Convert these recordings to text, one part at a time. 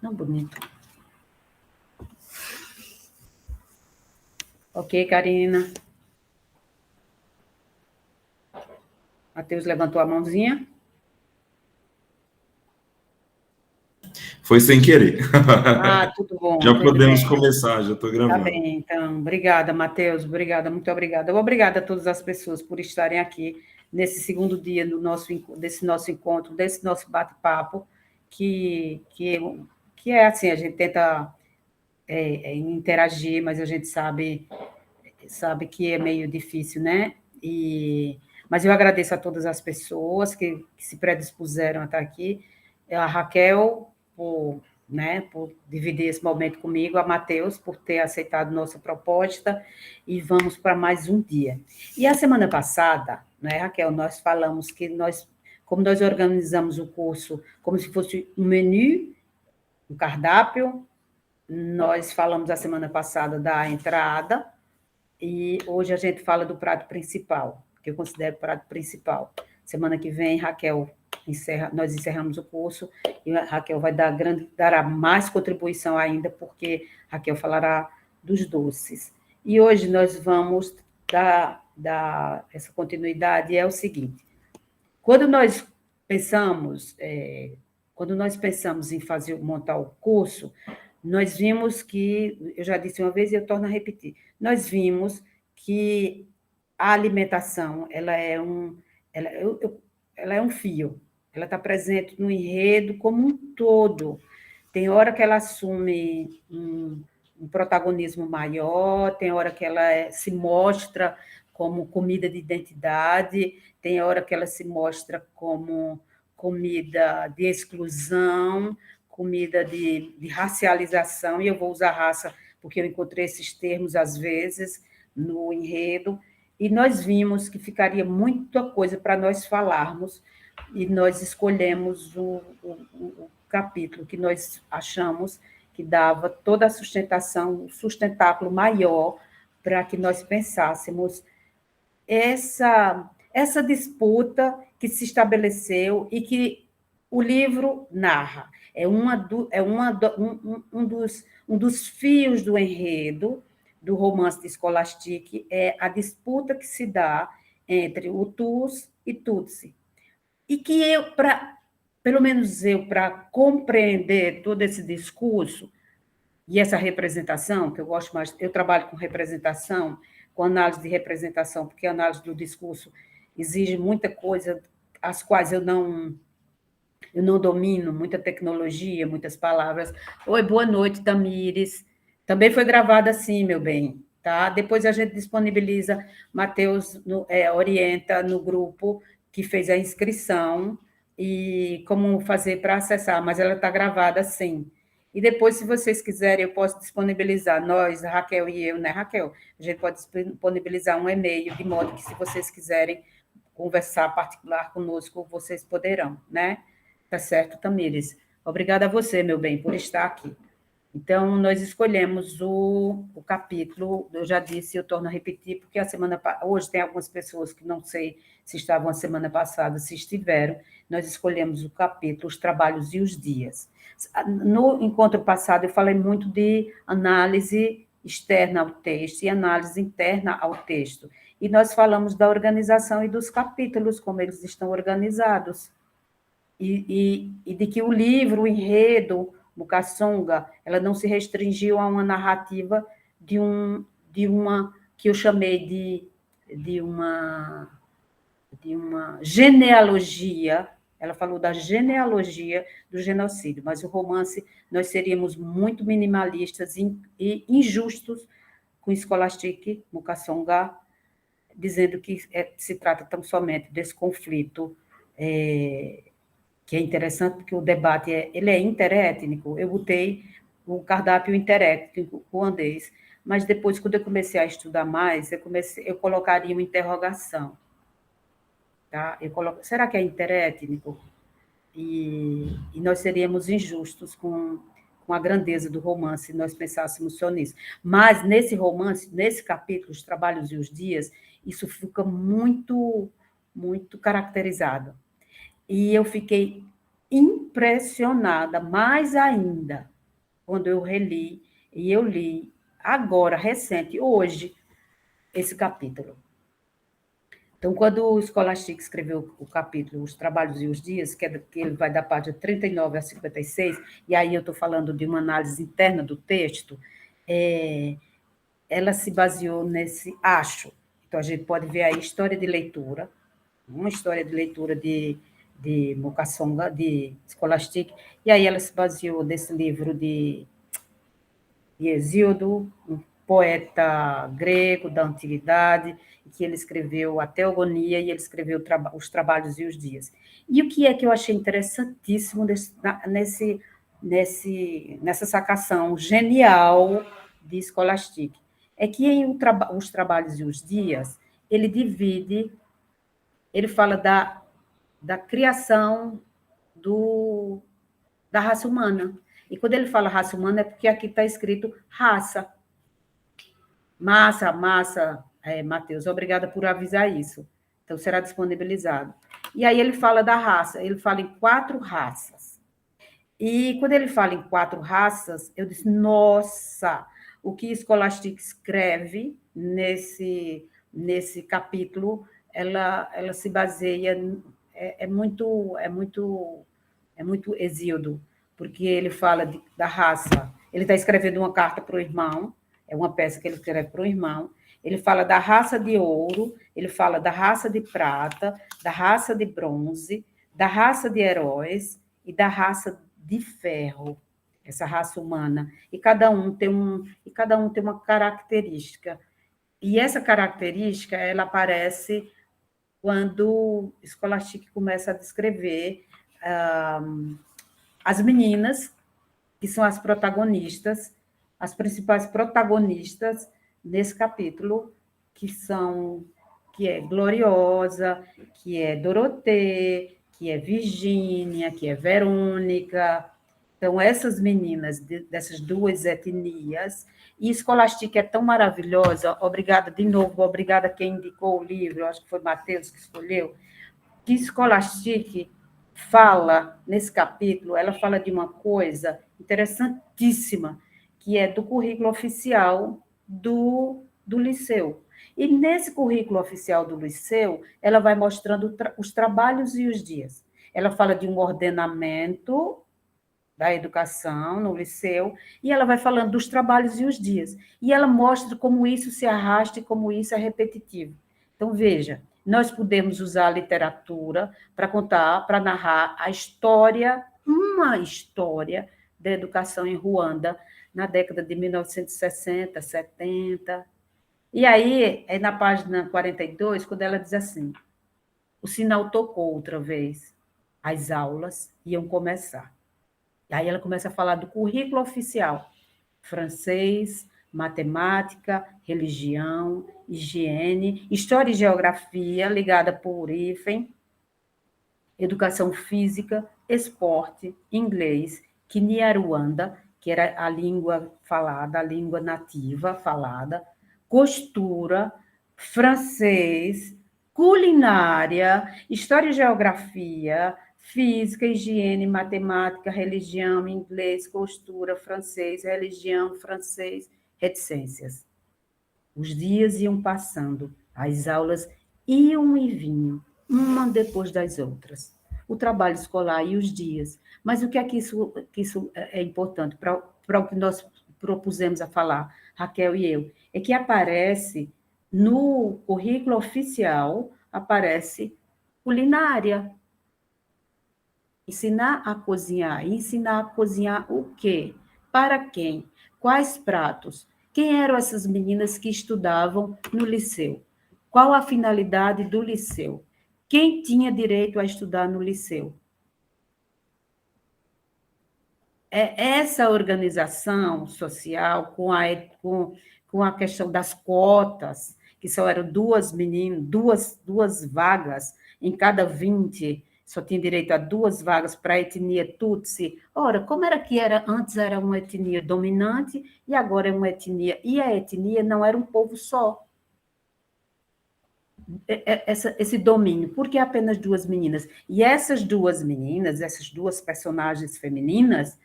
Não, bonito. Ok, Karina. Matheus levantou a mãozinha. Foi sem querer. Ah, tudo bom. Já tudo podemos bem. começar, já estou Tá gravando. bem, então. Obrigada, Matheus. Obrigada, muito obrigada. Obrigada a todas as pessoas por estarem aqui nesse segundo dia desse nosso encontro, desse nosso bate-papo, que é assim, a gente tenta interagir, mas a gente sabe que é meio difícil, né? Mas eu agradeço a todas as pessoas que se predispuseram a estar aqui. A Raquel, por dividir esse momento comigo, a Matheus, por ter aceitado nossa proposta, e vamos para mais um dia. E a semana passada, né, Raquel, nós falamos como nós organizamos o curso como se fosse um menu, um cardápio, nós falamos a semana passada da entrada, e hoje a gente fala do prato principal, que eu considero prato principal. Semana que vem, Raquel nós encerramos o curso e a Raquel dará mais contribuição ainda, porque Raquel falará dos doces. E hoje nós vamos dar essa continuidade, e é o seguinte: quando nós pensamos, em montar o curso, nós vimos que, eu já disse uma vez e eu torno a repetir, nós vimos que a alimentação, ela é um fio, ela está presente no enredo como um todo. Tem hora que ela assume um protagonismo maior, tem hora que ela se mostra como comida de identidade, tem hora que ela se mostra como comida de exclusão, comida de racialização, e eu vou usar raça porque eu encontrei esses termos, às vezes, no enredo, e nós vimos que ficaria muita coisa para nós falarmos, e nós escolhemos o capítulo que nós achamos que dava toda a sustentação, um sustentáculo maior para que nós pensássemos essa disputa que se estabeleceu e que o livro narra. É um dos fios do enredo do romance de Scholastic, é a disputa que se dá entre Hutus e Tutsi. E que pelo menos eu, para compreender todo esse discurso e essa representação, que eu gosto mais, eu trabalho com representação, com análise de representação, porque a análise do discurso exige muita coisa, as quais eu não domino, muita tecnologia, muitas palavras. Oi, boa noite, Tamires. Também foi gravada assim, meu bem, tá? Depois a gente disponibiliza, Matheus orienta no grupo que fez a inscrição e como fazer para acessar, mas ela está gravada sim. E depois, se vocês quiserem, eu posso disponibilizar, nós, Raquel e eu, né, Raquel? A gente pode disponibilizar um e-mail, de modo que, se vocês quiserem conversar particular conosco, vocês poderão, né? Tá certo, Tamires? Obrigada a você, meu bem, por estar aqui. Então, nós escolhemos o capítulo, eu já disse, eu torno a repetir, porque hoje tem algumas pessoas que não sei se estavam a semana passada, se estiveram, nós escolhemos o capítulo, os trabalhos e os dias. No encontro passado, eu falei muito de análise externa ao texto e análise interna ao texto, e nós falamos da organização e dos capítulos, como eles estão organizados, e de que o livro, o enredo, Mukasonga, ela não se restringiu a uma narrativa de uma que eu chamei de uma genealogia. Ela falou da genealogia do genocídio, mas o romance, nós seríamos muito minimalistas e injustos com Scholastic, Mukasonga, dizendo que se trata tão somente desse conflito, que é interessante, porque o debate ele é interétnico. Eu botei o cardápio interétnico ruandês, mas depois, quando eu comecei a estudar mais, eu colocaria uma interrogação. Tá? Será que é interétnico? E nós seríamos injustos com a grandeza do romance, se nós pensássemos só nisso. Mas, nesse romance, nesse capítulo, Os Trabalhos e os Dias, isso fica muito, muito caracterizado. E eu fiquei impressionada, mais ainda, quando eu reli, e eu li agora, recente, hoje, esse capítulo. Então, quando o Scholastic escreveu o capítulo Os Trabalhos e os Dias, que ele vai da página 39 a 56, e aí eu estou falando de uma análise interna do texto, ela se baseou nesse acho. Então, a gente pode ver aí história de leitura, uma história de leitura de Mukasonga, de Scholastic, e aí ela se baseou nesse livro de Hesíodo, um poeta grego da antiguidade, que ele escreveu a Teogonia e ele escreveu os Trabalhos e os Dias. E o que é que eu achei interessantíssimo nessa sacação genial de Scholastic? É que em os Trabalhos e os Dias, ele divide, ele fala da criação da raça humana. E quando ele fala raça humana, é porque aqui está escrito raça. Massa, Matheus, obrigada por avisar isso. Então, será disponibilizado. E aí ele fala da raça, ele fala em 4 raças. E quando ele fala em 4 raças, eu disse, nossa, o que Scholastic escreve nesse capítulo, ela se baseia, é muito Hesíodo, porque ele fala da raça. Ele está escrevendo uma carta para o irmão, é uma peça que ele escreve para o irmão. Ele fala da raça de ouro, ele fala da raça de prata, da raça de bronze, da raça de heróis e da raça de ferro, essa raça humana. E cada um tem uma característica. E essa característica, ela aparece quando Scholastic começa a descrever as meninas, que são as protagonistas, as principais protagonistas nesse capítulo, que é Gloriosa, que é Dorotê, que é Virgínia, que é Verônica. Então, essas meninas dessas 2 etnias, e Scholastic é tão maravilhosa, obrigada de novo, obrigada a quem indicou o livro, acho que foi Matheus que escolheu, que Scholastic fala, nesse capítulo, ela fala de uma coisa interessantíssima, que é do currículo oficial do Liceu. E nesse currículo oficial do Liceu, ela vai mostrando os trabalhos e os dias. Ela fala de um ordenamento da educação no Liceu, e ela vai falando dos trabalhos e os dias. E ela mostra como isso se arrasta e como isso é repetitivo. Então, veja, nós podemos usar a literatura para contar, para narrar a história, uma história da educação em Ruanda, na década de 1960, 70. E aí, é na página 42, quando ela diz assim, o sinal tocou outra vez, as aulas iam começar. Aí ela começa a falar do currículo oficial, francês, matemática, religião, higiene, história e geografia, ligada por hífen, educação física, esporte, inglês, Kinyarwanda, que era a língua falada, a língua nativa falada, costura, francês, culinária, história e geografia, física, higiene, matemática, religião, inglês, costura, francês, religião, francês, reticências. Os dias iam passando, as aulas iam e vinham, uma depois das outras. O trabalho escolar e os dias. Mas o que é que isso é importante para o que nós propusemos a falar, Raquel e eu? É que aparece no currículo oficial, aparece culinária. Ensinar a cozinhar. E ensinar a cozinhar o quê? Para quem? Quais pratos? Quem eram essas meninas que estudavam no liceu? Qual a finalidade do liceu? Quem tinha direito a estudar no liceu? É essa organização social com a questão das cotas, que só eram 2 meninas, duas vagas em cada 20, só tinha direito a 2 vagas para a etnia Tutsi. Ora, como era que era? Antes era uma etnia dominante e agora é uma etnia. E a etnia não era um povo só. Esse domínio, porque apenas 2 meninas. E essas 2 meninas, essas 2 personagens femininas,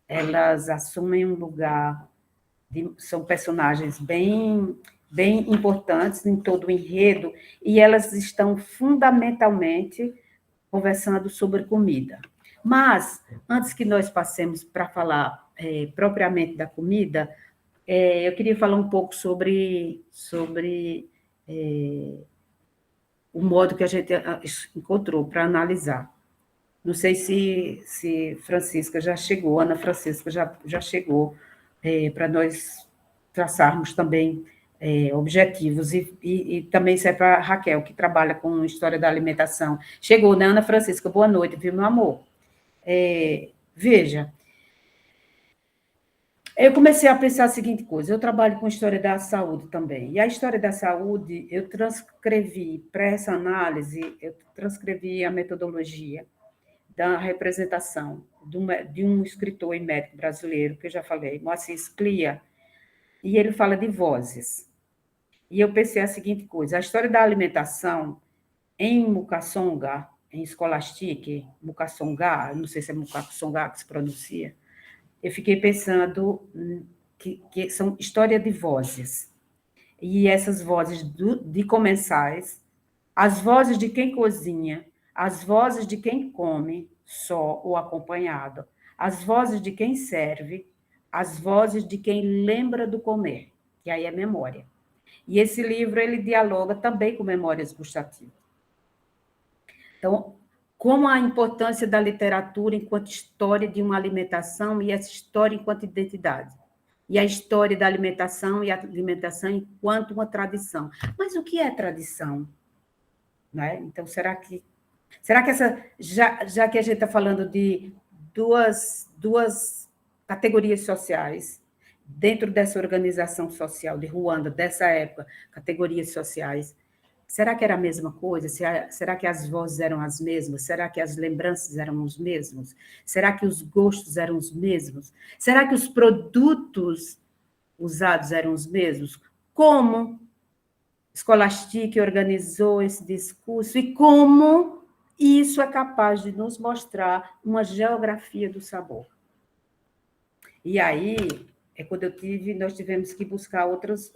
elas assumem um lugar, são personagens bem importantes em todo o enredo, e elas estão fundamentalmente conversando sobre comida. Mas, antes que nós passemos para falar propriamente da comida, eu queria falar um pouco sobre o modo que a gente encontrou para analisar. Não sei se Francisca já chegou, Ana Francisca já chegou, para nós traçarmos também objetivos, e também serve para a Raquel, que trabalha com história da alimentação. Chegou, né, Ana Francisca? Boa noite, viu, meu amor? Veja, eu comecei a pensar a seguinte coisa: eu trabalho com história da saúde também, e a história da saúde, eu transcrevi, para essa análise, eu transcrevi a metodologia da representação de um escritor e médico brasileiro, que eu já falei, Moacir Sclia, e ele fala de vozes. E eu pensei a seguinte coisa: a história da alimentação em Mukasonga, em Scholastic, Mukasonga, não sei se é Mukasonga que se pronuncia, eu fiquei pensando que são história de vozes. E essas vozes de comensais, as vozes de quem cozinha, as vozes de quem come, só ou acompanhado, as vozes de quem serve, as vozes de quem lembra do comer, que aí é memória. E esse livro, ele dialoga também com memórias gustativas. Então, como a importância da literatura enquanto história de uma alimentação e essa história enquanto identidade. E a história da alimentação e a alimentação enquanto uma tradição. Mas o que é tradição? Né? Então, será que essa, já que a gente está falando de duas categorias sociais, dentro dessa organização social de Ruanda, dessa época, categorias sociais, será que era a mesma coisa? Será que as vozes eram as mesmas? Será que as lembranças eram os mesmos? Será que os gostos eram os mesmos? Será que os produtos usados eram os mesmos? Como Scholastic organizou esse discurso e como isso é capaz de nos mostrar uma geografia do sabor. E aí é quando nós tivemos que buscar outros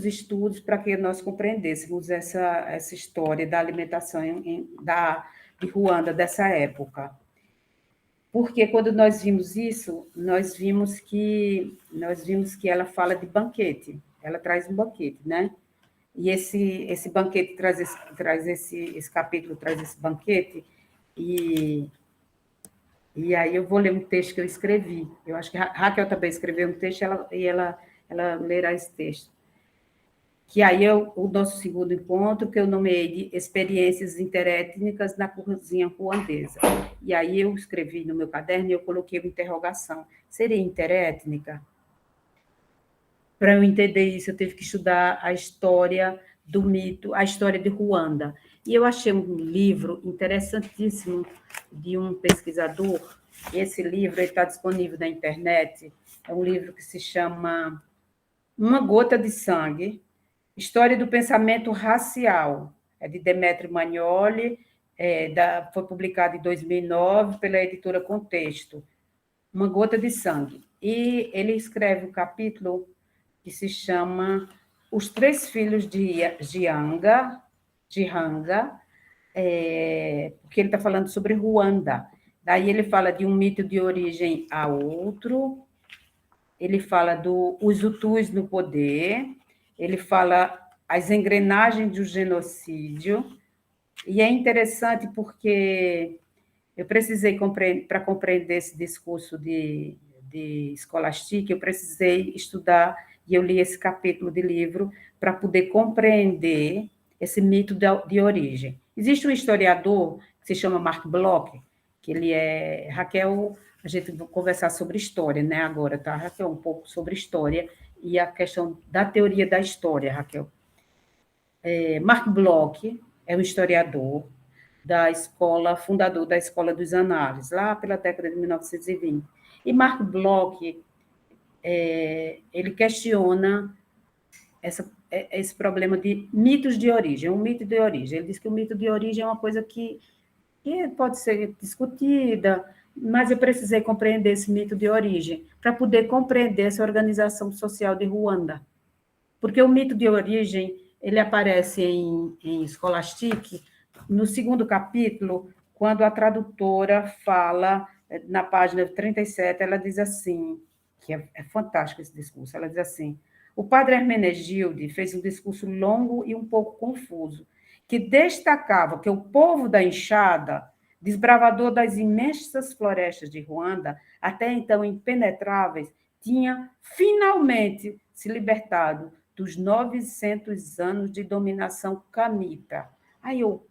estudos para que nós compreendêssemos essa história da alimentação de Ruanda dessa época. Porque quando nós vimos isso, nós vimos que ela fala de banquete, ela traz um banquete, né? E esse banquete esse capítulo traz esse banquete, e aí eu vou ler um texto que eu escrevi. Eu acho que a Raquel também escreveu um texto, ela lerá esse texto. Que aí é o nosso segundo encontro, que eu nomeei de experiências interétnicas na cozinha ruandesa. E aí eu escrevi no meu caderno e eu coloquei uma interrogação. Seria interétnica? Para eu entender isso, eu tive que estudar a história do mito, a história de Ruanda. E eu achei um livro interessantíssimo de um pesquisador. Esse livro está disponível na internet. É um livro que se chama Uma Gota de Sangue, História do Pensamento Racial, é de Demetrio Magnoli, foi publicado em 2009 pela editora Contexto, Uma Gota de Sangue. E ele escreve um capítulo que se chama Os Três Filhos de Jihanga, porque ele está falando sobre Ruanda. Daí ele fala de um mito de origem a outro, ele fala os Hutus no poder, ele fala as engrenagens do genocídio, e é interessante porque eu precisei, para compreender esse discurso de Scholastic, eu precisei estudar, e eu li esse capítulo de livro para poder compreender esse mito de origem. Existe um historiador que se chama Mark Bloch, que ele é... Raquel, a gente vai conversar sobre história, né, agora, tá, Raquel? Um pouco sobre história e a questão da teoria da história, Raquel. Mark Bloch é um historiador da escola, fundador da Escola dos Análises, lá pela década de 1920. E Mark Bloch, ele questiona esse problema de mitos de origem, um mito de origem. Ele diz que o mito de origem é uma coisa que que pode ser discutida, mas eu precisei compreender esse mito de origem para poder compreender essa organização social de Ruanda. Porque o mito de origem, ele aparece em Scholastic, no segundo capítulo, quando a tradutora fala, na página 37, ela diz assim, que é fantástico esse discurso, ela diz assim, o padre Hermenegildo fez um discurso longo e um pouco confuso, que destacava que o povo da enxada, desbravador das imensas florestas de Ruanda, até então impenetráveis, tinha finalmente se libertado dos 900 anos de dominação camita. Aí eu,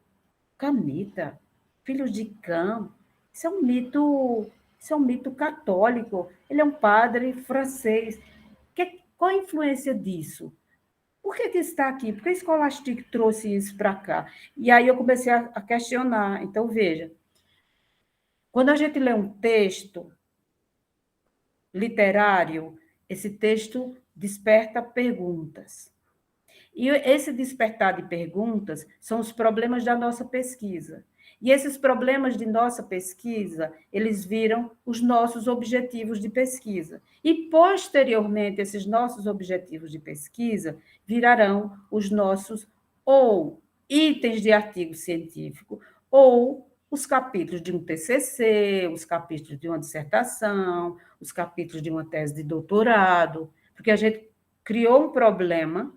camita? Filhos de Cã? Isso é um mito católico. Ele é um padre francês. Qual a influência disso? Por que está aqui? Por que Scholastic trouxe isso para cá? E aí eu comecei a questionar. Então, veja, quando a gente lê um texto literário, esse texto desperta perguntas. E esse despertar de perguntas são os problemas da nossa pesquisa. E esses problemas de nossa pesquisa, eles viram os nossos objetivos de pesquisa. E, posteriormente, esses nossos objetivos de pesquisa virarão os nossos ou itens de artigo científico, ou os capítulos de um TCC, os capítulos de uma dissertação, os capítulos de uma tese de doutorado, porque a gente criou um problema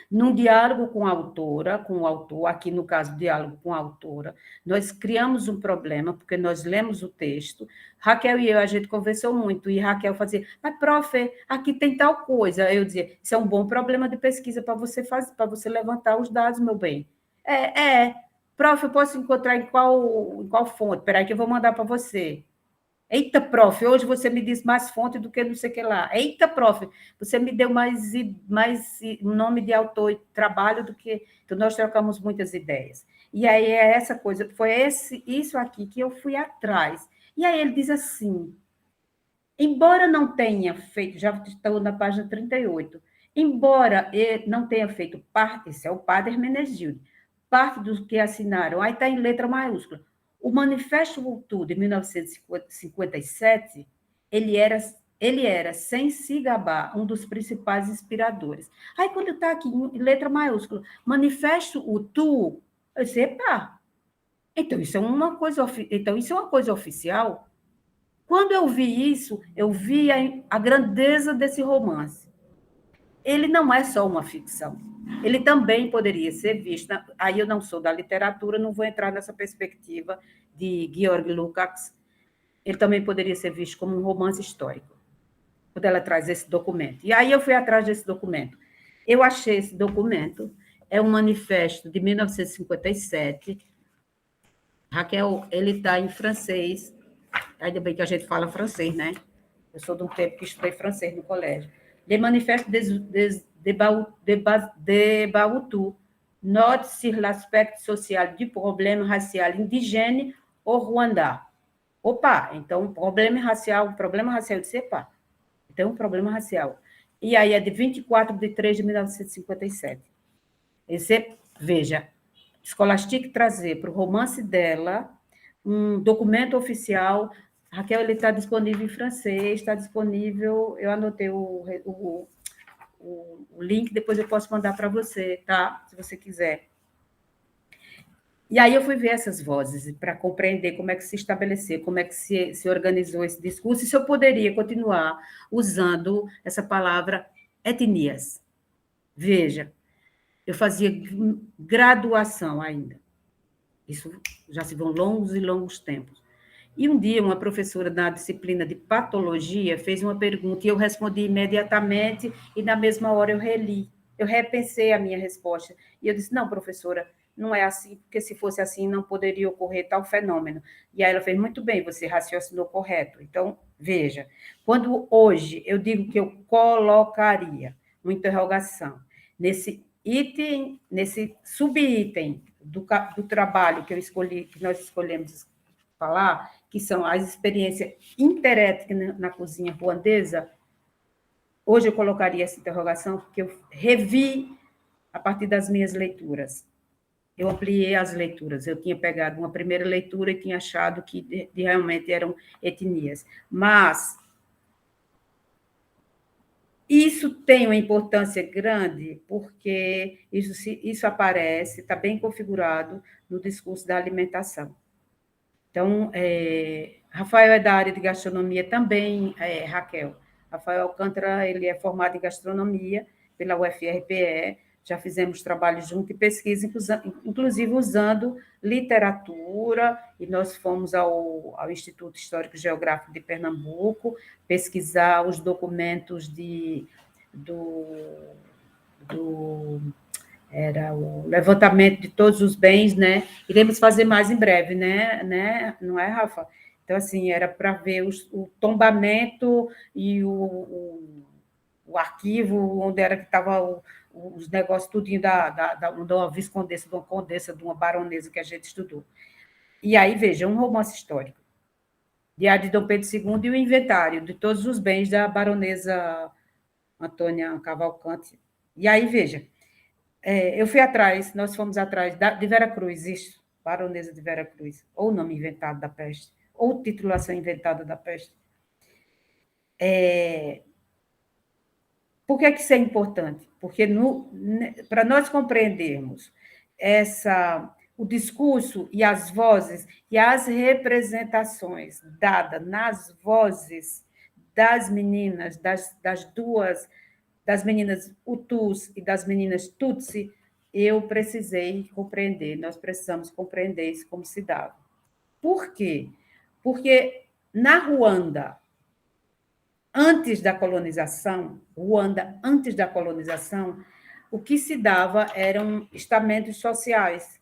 num diálogo com a autora, com o autor, aqui no caso, diálogo com a autora, nós criamos um problema, porque nós lemos o texto, Raquel e eu, a gente conversou muito, e Raquel fazia, mas, prof, aqui tem tal coisa. Eu dizia, isso é um bom problema de pesquisa para você fazer, para você levantar os dados, meu bem. Prof, eu posso encontrar em qual fonte? Espera aí que eu vou mandar para você. Eita, prof, hoje você me diz mais fonte do que não sei o que lá. Eita, prof, você me deu mais nome de autor e trabalho do que... Então, nós trocamos muitas ideias. E aí, é essa coisa, foi isso aqui que eu fui atrás. E aí, ele diz assim, embora não tenha feito, já estou na página 38, embora ele não tenha feito parte, esse é o padre Hermenegildo, parte dos que assinaram, aí está em letra maiúscula, o Manifesto Hutu de 1957, ele era, sem se gabar, um dos principais inspiradores. Aí, quando está aqui em letra maiúscula, Manifesto Hutu, eu disse, epa, então isso é uma coisa oficial? Quando eu vi isso, eu vi a grandeza desse romance. Ele não é só uma ficção. Ele também poderia ser visto. Aí eu não sou da literatura, não vou entrar nessa perspectiva de Georg Lukács. Ele também poderia ser visto como um romance histórico, quando ela traz esse documento. E aí eu fui atrás desse documento. Eu achei esse documento, é um manifesto de 1957. Raquel, ele está em francês. Ainda bem que a gente fala francês, né? Eu sou de um tempo que estudei francês no colégio. Les manifestes de Bahutu, note sur l'aspect social du problème racial indigène au Rwanda. Opa, então, um problema racial de CEPA. Então, um problema racial. E aí é de 24 de 3 de 1957. Veja, Scholastic trazer para o romance dela um documento oficial. Raquel, ele está disponível em francês, está disponível, eu anotei o link, depois eu posso mandar para você, tá? Se você quiser. E aí eu fui ver essas vozes para compreender como é que se estabeleceu, como é que se organizou esse discurso, e se eu poderia continuar usando essa palavra etnias. Veja, eu fazia graduação ainda. Isso já se vão longos e longos tempos. E um dia, uma professora da disciplina de patologia fez uma pergunta e eu respondi imediatamente e, na mesma hora, eu reli. Eu repensei a minha resposta. E eu disse, não, professora, não é assim, porque se fosse assim, não poderia ocorrer tal fenômeno. E aí ela fez, muito bem, você raciocinou correto. Então, veja, quando hoje eu digo que eu colocaria uma interrogação nesse item, nesse subitem do trabalho que eu escolhi, que nós escolhemos falar, que são as experiências interétnicas na cozinha ruandesa, hoje eu colocaria essa interrogação, porque eu revi a partir das minhas leituras. eu ampliei as leituras. Eu tinha pegado uma primeira leitura e tinha achado que realmente eram etnias. Mas isso tem uma importância grande porque isso aparece, está bem configurado no discurso da alimentação. Então, Rafael é da área de gastronomia também, Raquel. Rafael Alcântara, ele é formado em gastronomia pela UFRPE, já fizemos trabalho junto e pesquisa, inclusive usando literatura, e nós fomos ao Instituto Histórico e Geográfico de Pernambuco pesquisar os documentos do, do era o levantamento de todos os bens, né? Iremos fazer mais em breve, né? Não é, Rafa? Então, assim, era para ver o tombamento e o arquivo onde era que estava os negócios tudinho de uma viscondessa, de uma condessa, de uma baronesa que a gente estudou. E aí, veja, um romance histórico. Diário de Dom Pedro II e o inventário de todos os bens da baronesa Antônia Cavalcante. E aí, veja, eu fui atrás, nós fomos atrás de Vera Cruz, isso, baronesa de Vera Cruz, ou o nome inventado da peste, ou titulação inventada da peste. Por que isso é importante? Porque para nós compreendermos o discurso e as vozes e as representações dadas nas vozes das meninas, das meninas Hutus e das meninas Tutsi, eu precisei compreender, nós precisamos compreender isso como se dava. Por quê? Porque na Ruanda, antes da colonização, o que se dava eram estamentos sociais.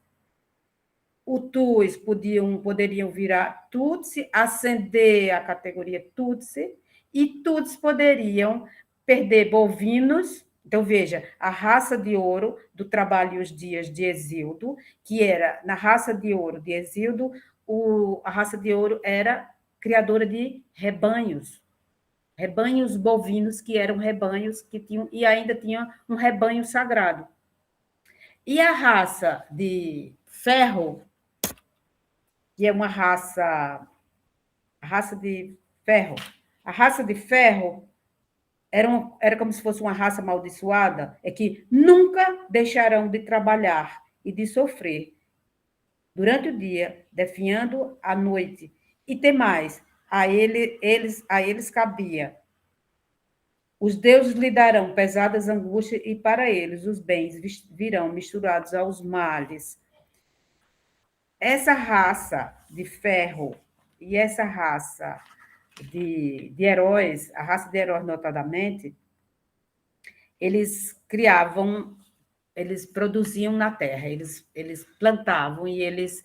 Hutus poderiam virar Tutsi, ascender à categoria Tutsi, e Tutsi poderiam perder bovinos. Então, veja, a raça de ouro do Trabalho e os Dias de Hesíodo, que era, na raça de ouro de Hesíodo, a raça de ouro era criadora de rebanhos bovinos, que eram rebanhos que tinham, e ainda tinha um rebanho sagrado. E a raça de ferro, que é uma raça de ferro, a raça de ferro era como se fosse uma raça amaldiçoada, é que nunca deixarão de trabalhar e de sofrer durante o dia, definhando à noite. E tem mais, a eles cabia: os deuses lhe darão pesadas angústias, e para eles os bens virão misturados aos males. Essa raça de ferro e essa raça de heróis, a raça de heróis notadamente, eles produziam na terra, eles plantavam e eles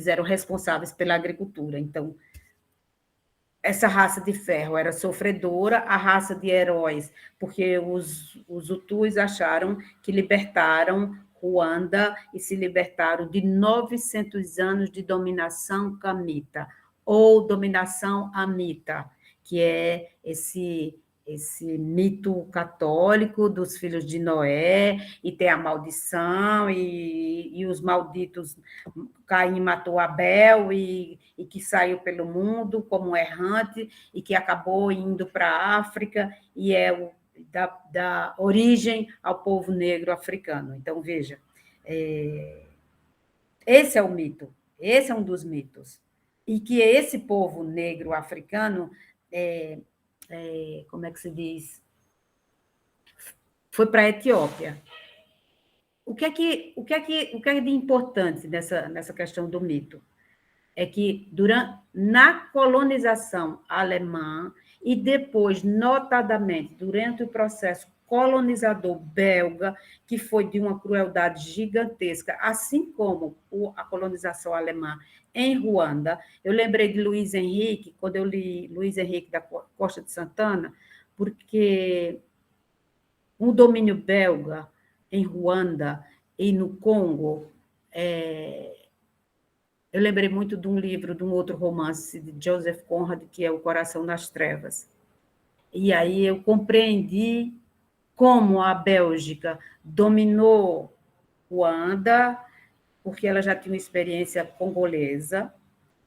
eram responsáveis pela agricultura. Então, essa raça de ferro era sofredora, a raça de heróis, porque os Hutus acharam que libertaram Ruanda e se libertaram de 900 anos de dominação camita, ou dominação amita, que é esse mito católico dos filhos de Noé, e tem a maldição, e os malditos, Caim matou Abel, e que saiu pelo mundo como errante, e que acabou indo para a África, e da origem ao povo negro africano. Então, veja, esse é o mito, esse é um dos mitos. E que esse povo negro africano, como é que se diz? Foi para a Etiópia. O que é de importante nessa questão do mito? É que na colonização alemã e depois, notadamente, durante o processo colonizador belga, que foi de uma crueldade gigantesca, assim como a colonização alemã em Ruanda. Eu lembrei de Luiz Henrique, quando eu li Luiz Henrique da Costa de Santana, porque o domínio belga em Ruanda e no Congo, eu lembrei muito de um livro, de um outro romance de Joseph Conrad, que é O Coração nas Trevas. E aí eu compreendi como a Bélgica dominou Ruanda porque ela já tinha uma experiência congolesa,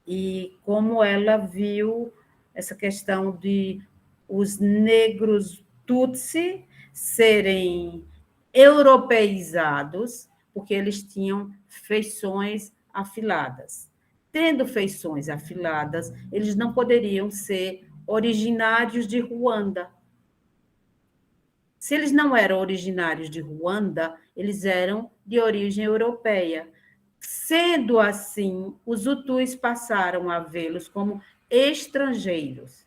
e como ela viu essa questão de os negros Tutsi serem europeizados, porque eles tinham feições afiladas. Tendo feições afiladas, eles não poderiam ser originários de Ruanda. Se eles não eram originários de Ruanda, eles eram de origem europeia. Sendo assim, os Hutus passaram a vê-los como estrangeiros.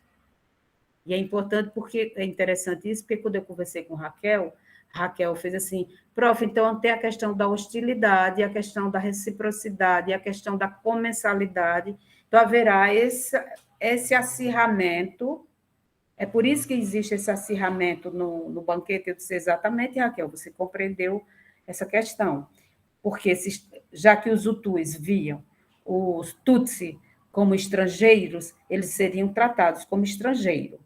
E é importante porque é interessante isso, porque quando eu conversei com Raquel fez assim, prof, então tem a questão da hostilidade, a questão da reciprocidade, a questão da comensalidade, então haverá esse acirramento, é por isso que existe esse acirramento no banquete. Eu disse exatamente, Raquel, você compreendeu essa questão, porque já que os Hutus viam os Tutsi como estrangeiros, eles seriam tratados como estrangeiros.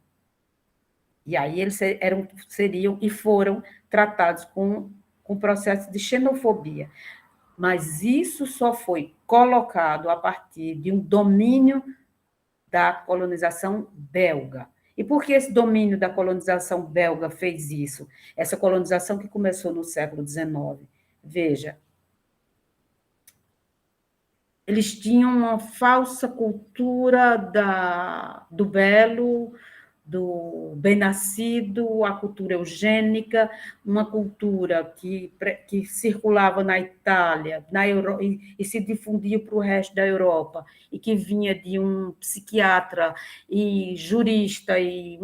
E aí eles seriam e foram tratados com processo de xenofobia. Mas isso só foi colocado a partir de um domínio da colonização belga. E por que esse domínio da colonização belga fez isso? Essa colonização que começou no século XIX. Veja, eles tinham uma falsa cultura do belo, do bem-nascido, a cultura eugênica, uma cultura que circulava na Itália, e se difundia para o resto da Europa, e que vinha de um psiquiatra e jurista e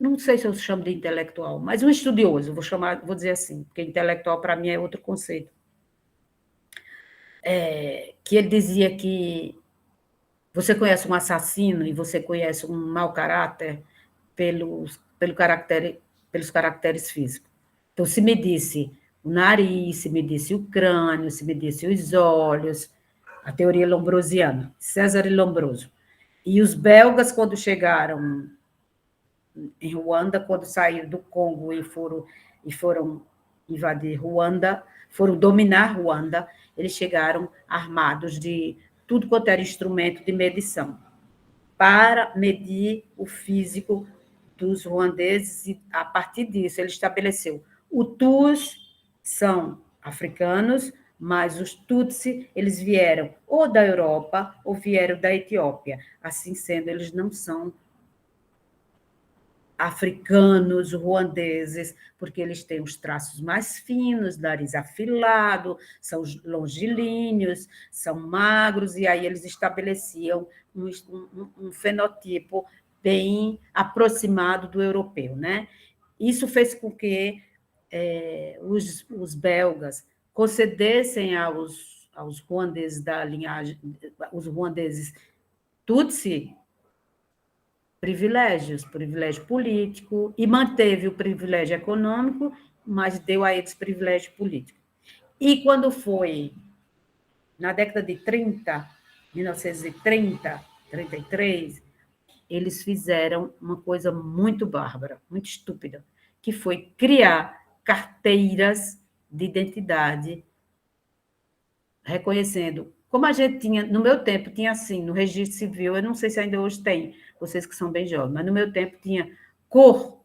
não sei se eu chamo de intelectual, mas um estudioso, vou dizer assim, porque intelectual para mim é outro conceito. Que ele dizia que você conhece um assassino e você conhece um mau caráter pelos caracteres físicos. Então, se me disse o nariz, se me disse o crânio, se me disse os olhos, a teoria lombrosiana, César Lombroso. E os belgas, quando chegaram em Ruanda, quando saíram do Congo e foram invadir Ruanda, foram dominar Ruanda, eles chegaram armados de tudo quanto era instrumento de medição, para medir o físico dos ruandeses, e a partir disso ele estabeleceu: Hutus são africanos, mas os Tutsi, eles vieram ou da Europa ou vieram da Etiópia. Assim sendo, eles não são africanos, ruandeses, porque eles têm os traços mais finos, nariz afilado, são longilíneos, são magros, e aí eles estabeleciam um fenotipo bem aproximado do europeu, né? Isso fez com que os belgas concedessem aos ruandeses da linhagem, os ruandeses Tutsi, privilégio político, e manteve o privilégio econômico, mas deu a eles privilégio político. E quando foi na década de 30, 1930, 33, eles fizeram uma coisa muito bárbara, muito estúpida, que foi criar carteiras de identidade, reconhecendo, como a gente tinha, no meu tempo, tinha assim, no registro civil, eu não sei se ainda hoje tem, vocês que são bem jovens, mas no meu tempo tinha cor,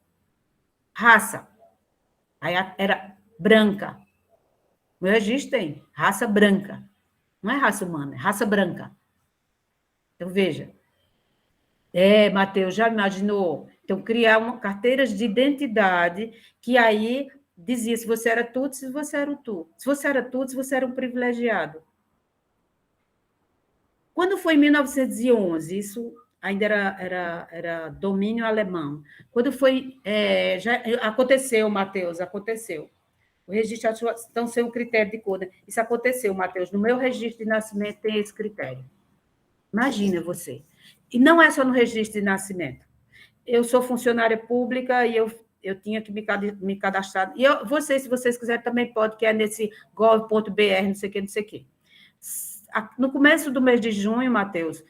raça, aí era branca. O meu registro tem raça branca, não é raça humana, é raça branca. Então, veja. Matheus, já imaginou? Então, criar carteiras de identidade que aí dizia se você era Tutsi, se você era Hutu. Se você era Tutsi, você era um privilegiado. Quando foi em 1911, isso ainda era domínio alemão. Quando foi, já aconteceu, Matheus, aconteceu. O registro então sem um critério de cor. Né? Isso aconteceu, Matheus. No meu registro de nascimento tem esse critério. Imagina você. E não é só no registro de nascimento. Eu sou funcionária pública e eu tinha que me cadastrar. E vocês, se vocês quiserem, também pode, que é nesse gov.br, não sei o que, não sei o que. No começo do mês de junho, Matheus,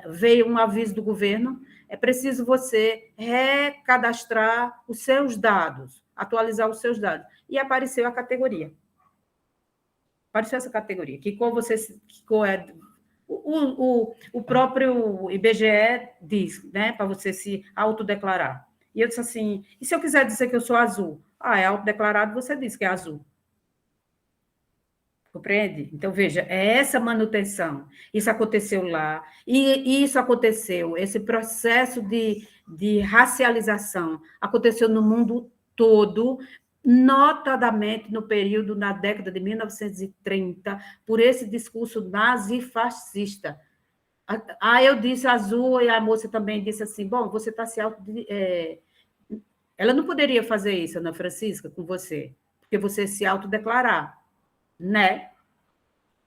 veio um aviso do governo, é preciso você recadastrar os seus dados, atualizar os seus dados. E apareceu a categoria. Apareceu essa categoria. Que cor você... Que cor é... O próprio IBGE diz, né, para você se autodeclarar. E eu disse assim, e se eu quiser dizer que eu sou azul? Ah, é autodeclarado, você diz que é azul. Compreende? Então, veja, é essa manutenção. Isso aconteceu lá, e isso aconteceu, esse processo de racialização aconteceu no mundo todo, notadamente no período, na década de 1930, por esse discurso nazifascista. Eu disse azul, e a moça também disse assim, bom, você está se auto... Ela não poderia fazer isso, Ana Francisca, com você, porque você se autodeclarar, né?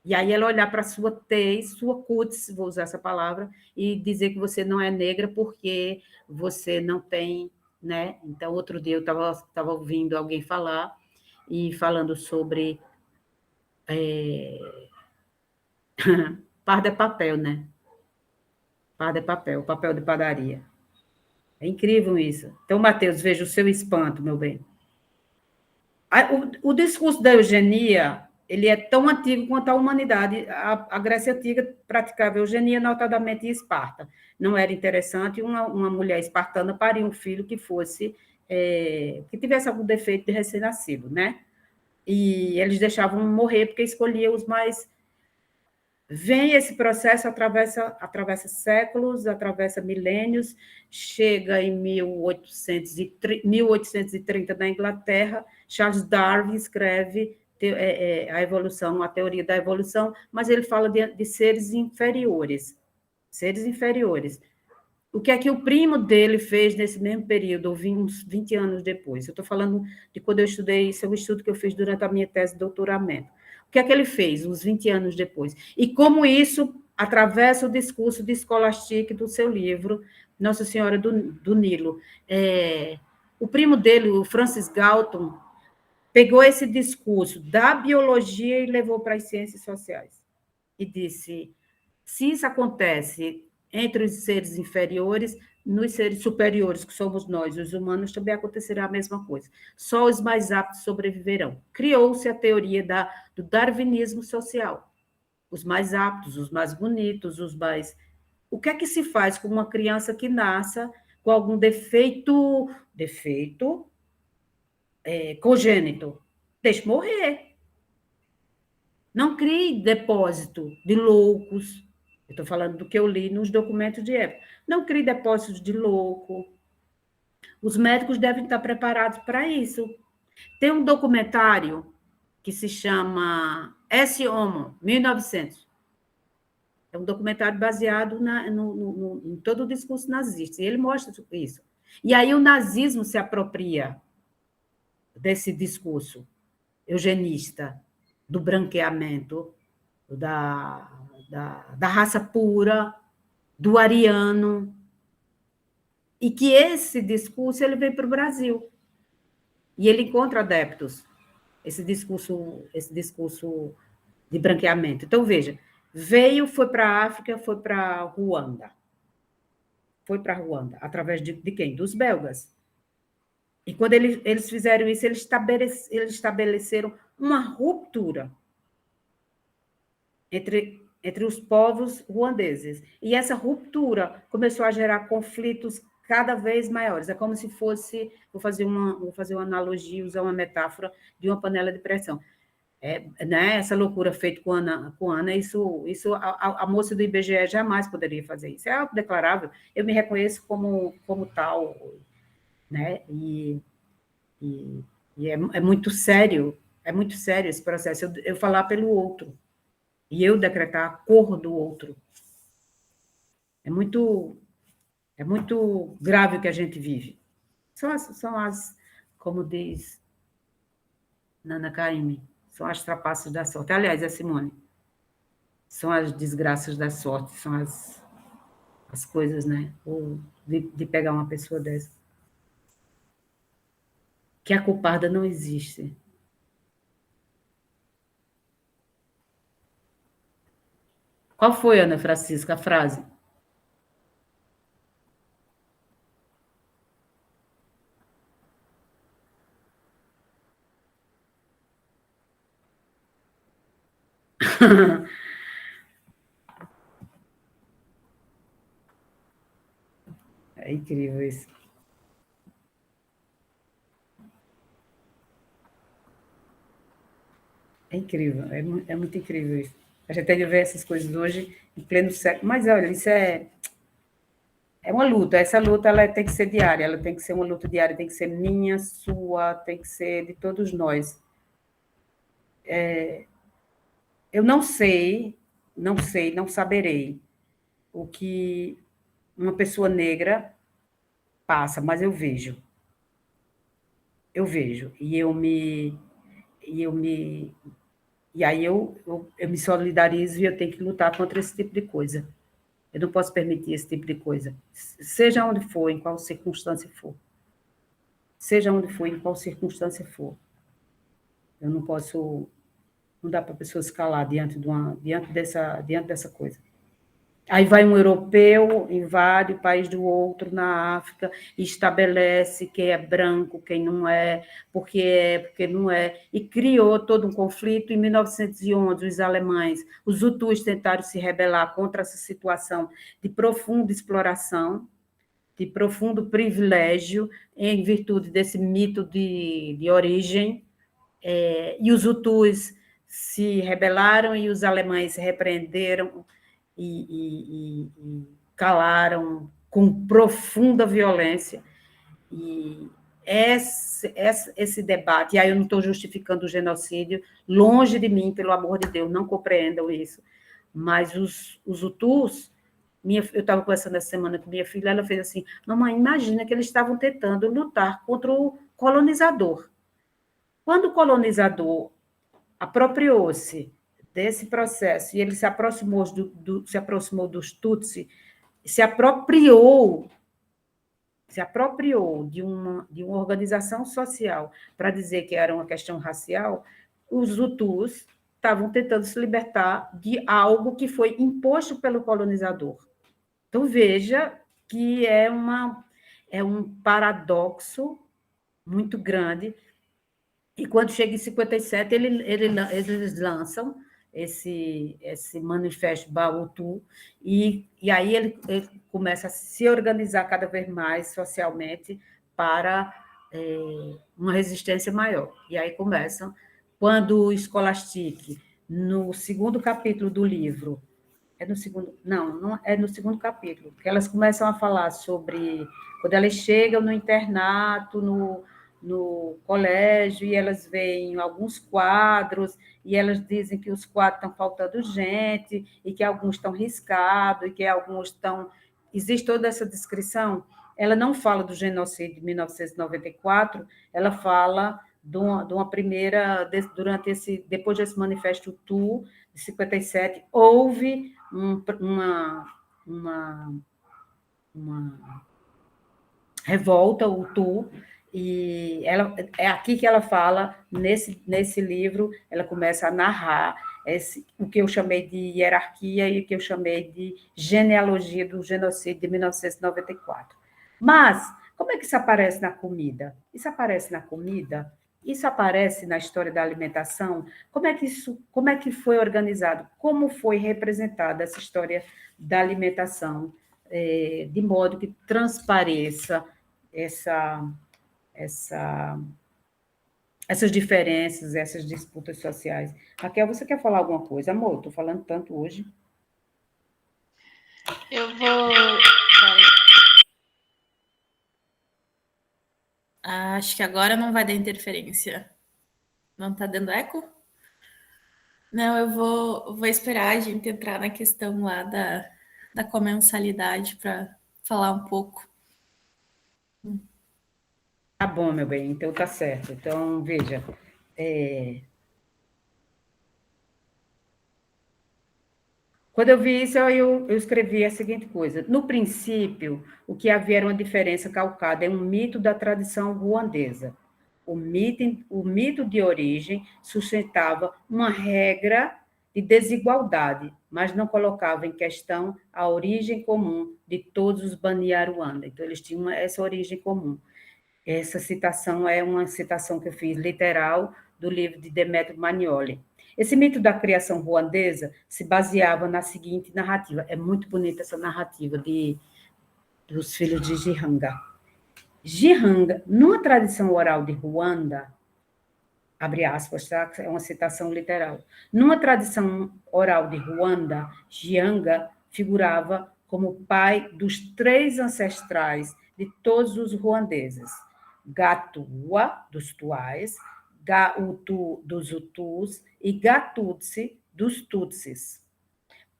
E aí ela olhar para a sua tez, sua cutis, vou usar essa palavra, e dizer que você não é negra porque você não tem, né? Então, outro dia eu estava ouvindo alguém falar, e falando sobre farda é papel, né? Farda é papel, papel de padaria. É incrível isso. Então, Matheus, veja o seu espanto, meu bem. O discurso da eugenia, ele é tão antigo quanto a humanidade. A Grécia Antiga praticava eugenia, notadamente em Esparta. Não era interessante uma mulher espartana parir um filho que fosse... que tivesse algum defeito de recém-nascido, né? E eles deixavam morrer porque escolhiam os mais... Vem esse processo, atravessa séculos, atravessa milênios, chega em 1830 na Inglaterra, Charles Darwin escreve a evolução, a teoria da evolução, mas ele fala de seres inferiores. Seres inferiores. O que é que o primo dele fez nesse mesmo período, ou uns 20 anos depois? Eu estou falando de quando eu estudei, isso é um estudo que eu fiz durante a minha tese de doutoramento. O que é que ele fez uns 20 anos depois? E como isso atravessa o discurso de Scholastic do seu livro, Nossa Senhora do Nilo. O primo dele, o Francis Galton, pegou esse discurso da biologia e levou para as ciências sociais. E disse, se isso acontece entre os seres inferiores, nos seres superiores, que somos nós, os humanos, também acontecerá a mesma coisa. Só os mais aptos sobreviverão. Criou-se a teoria do darwinismo social. Os mais aptos, os mais bonitos, os mais... O que é que se faz com uma criança que nasça com algum defeito congênito? Deixe morrer. Não crie depósito de loucos. Eu estou falando do que eu li nos documentos de época. Não crie depósitos de louco. Os médicos devem estar preparados para isso. Tem um documentário que se chama Esse Homo, 1900. É um documentário baseado em todo o discurso nazista. E ele mostra isso. E aí o nazismo se apropria desse discurso eugenista, do branqueamento, da raça pura, do ariano, e que esse discurso ele veio para o Brasil. E ele encontra adeptos, esse discurso de branqueamento. Então, veja, foi para a África, foi para Ruanda. Foi para Ruanda, através de quem? Dos belgas. E quando eles fizeram isso, eles estabeleceram uma ruptura entre os povos ruandeses. E essa ruptura começou a gerar conflitos cada vez maiores. É como se fosse, vou fazer uma analogia, usar uma metáfora de uma panela de pressão. Né, essa loucura feita com Ana, isso a moça do IBGE jamais poderia fazer isso. É autodeclarável. Eu me reconheço como tal, né? É muito sério, esse processo. Eu falar pelo outro e eu decretar a cor do outro. É muito grave o que a gente vive. São as como diz Nana Caymmi, são as trapaças da sorte. Aliás, é Simone. São as desgraças da sorte, são as coisas, né? Ou de pegar uma pessoa dessa. Que a culpada não existe. Qual foi, Ana Francisca, a frase? É incrível isso. É incrível, é muito incrível isso. A gente tem de ver essas coisas hoje, em pleno século. Mas, olha, isso é uma luta. Essa luta ela tem que ser diária, ela tem que ser uma luta diária, tem que ser minha, sua, tem que ser de todos nós. Eu não saberei o que uma pessoa negra passa, mas eu vejo. Eu vejo. E aí eu me solidarizo e eu tenho que lutar contra esse tipo de coisa. Eu não posso permitir esse tipo de coisa. Seja onde for, em qual circunstância for. Seja onde for, em qual circunstância for. Eu não posso. Não dá para a pessoa se calar diante dessa coisa. Aí vai um europeu, invade o país do outro na África, e estabelece quem é branco, quem não é, porque não é, e criou todo um conflito. Em 1911, os alemães, os Hutus tentaram se rebelar contra essa situação de profunda exploração, de profundo privilégio, em virtude desse mito de origem, e os Hutus se rebelaram e os alemães repreenderam e calaram com profunda violência. E esse debate, e aí eu não estou justificando o genocídio, longe de mim, pelo amor de Deus, não compreendam isso, mas os Hutus, eu estava conversando essa semana com minha filha, ela fez assim, mamãe, imagina que eles estavam tentando lutar contra o colonizador. Quando o colonizador apropriou-se desse processo e ele se aproximou dos Tutsi, se apropriou de uma organização social para dizer que era uma questão racial, os Hutus estavam tentando se libertar de algo que foi imposto pelo colonizador. Então, veja que é um paradoxo muito grande. E quando chega em 57, eles lançam esse manifesto Baotu, e aí ele começa a se organizar cada vez mais socialmente para uma resistência maior. E aí começam, quando o Scholastic, no segundo capítulo do livro, não é no segundo capítulo, que elas começam a falar sobre quando elas chegam no internato, no colégio, e elas veem alguns quadros, e elas dizem que os quadros estão faltando gente, e que alguns estão riscados, e que alguns estão... Existe toda essa descrição. Ela não fala do genocídio de 1994, ela fala de uma primeira... depois desse manifesto Tu, de 57, houve uma revolta, o Tu, e é aqui que ela fala, nesse livro, ela começa a narrar o que eu chamei de hierarquia e o que eu chamei de genealogia do genocídio de 1994. Mas, como é que isso aparece na comida? Isso aparece na comida? Isso aparece na história da alimentação? Como é que foi organizado? Como foi representada essa história da alimentação, de modo que transpareça essas diferenças, essas disputas sociais. Raquel, você quer falar alguma coisa? Amor, estou falando tanto hoje. Eu vou... Acho que agora não vai dar interferência. Não está dando eco? Não, eu vou esperar a gente entrar na questão lá da comensalidade para falar um pouco. Tá bom, meu bem, então tá certo. Então, veja, quando eu vi isso, eu escrevi a seguinte coisa. No princípio, o que havia era uma diferença calcada em um mito da tradição ruandesa. O mito de origem sustentava uma regra de desigualdade, mas não colocava em questão a origem comum de todos os Baniaruanda. Então, eles tinham essa origem comum. Essa citação é uma citação que eu fiz literal do livro de Demetrio Magnoli. Esse mito da criação ruandesa se baseava na seguinte narrativa. É muito bonita essa narrativa dos filhos de Gihanga. Gihanga, numa tradição oral de Ruanda, abre aspas, tá? É uma citação literal. Numa tradição oral de Ruanda, Gihanga figurava como pai dos 3 ancestrais de todos os ruandeses: Gatua, dos Tuais, Gautu, dos Hutus, e Gatutsi, dos Tutsis.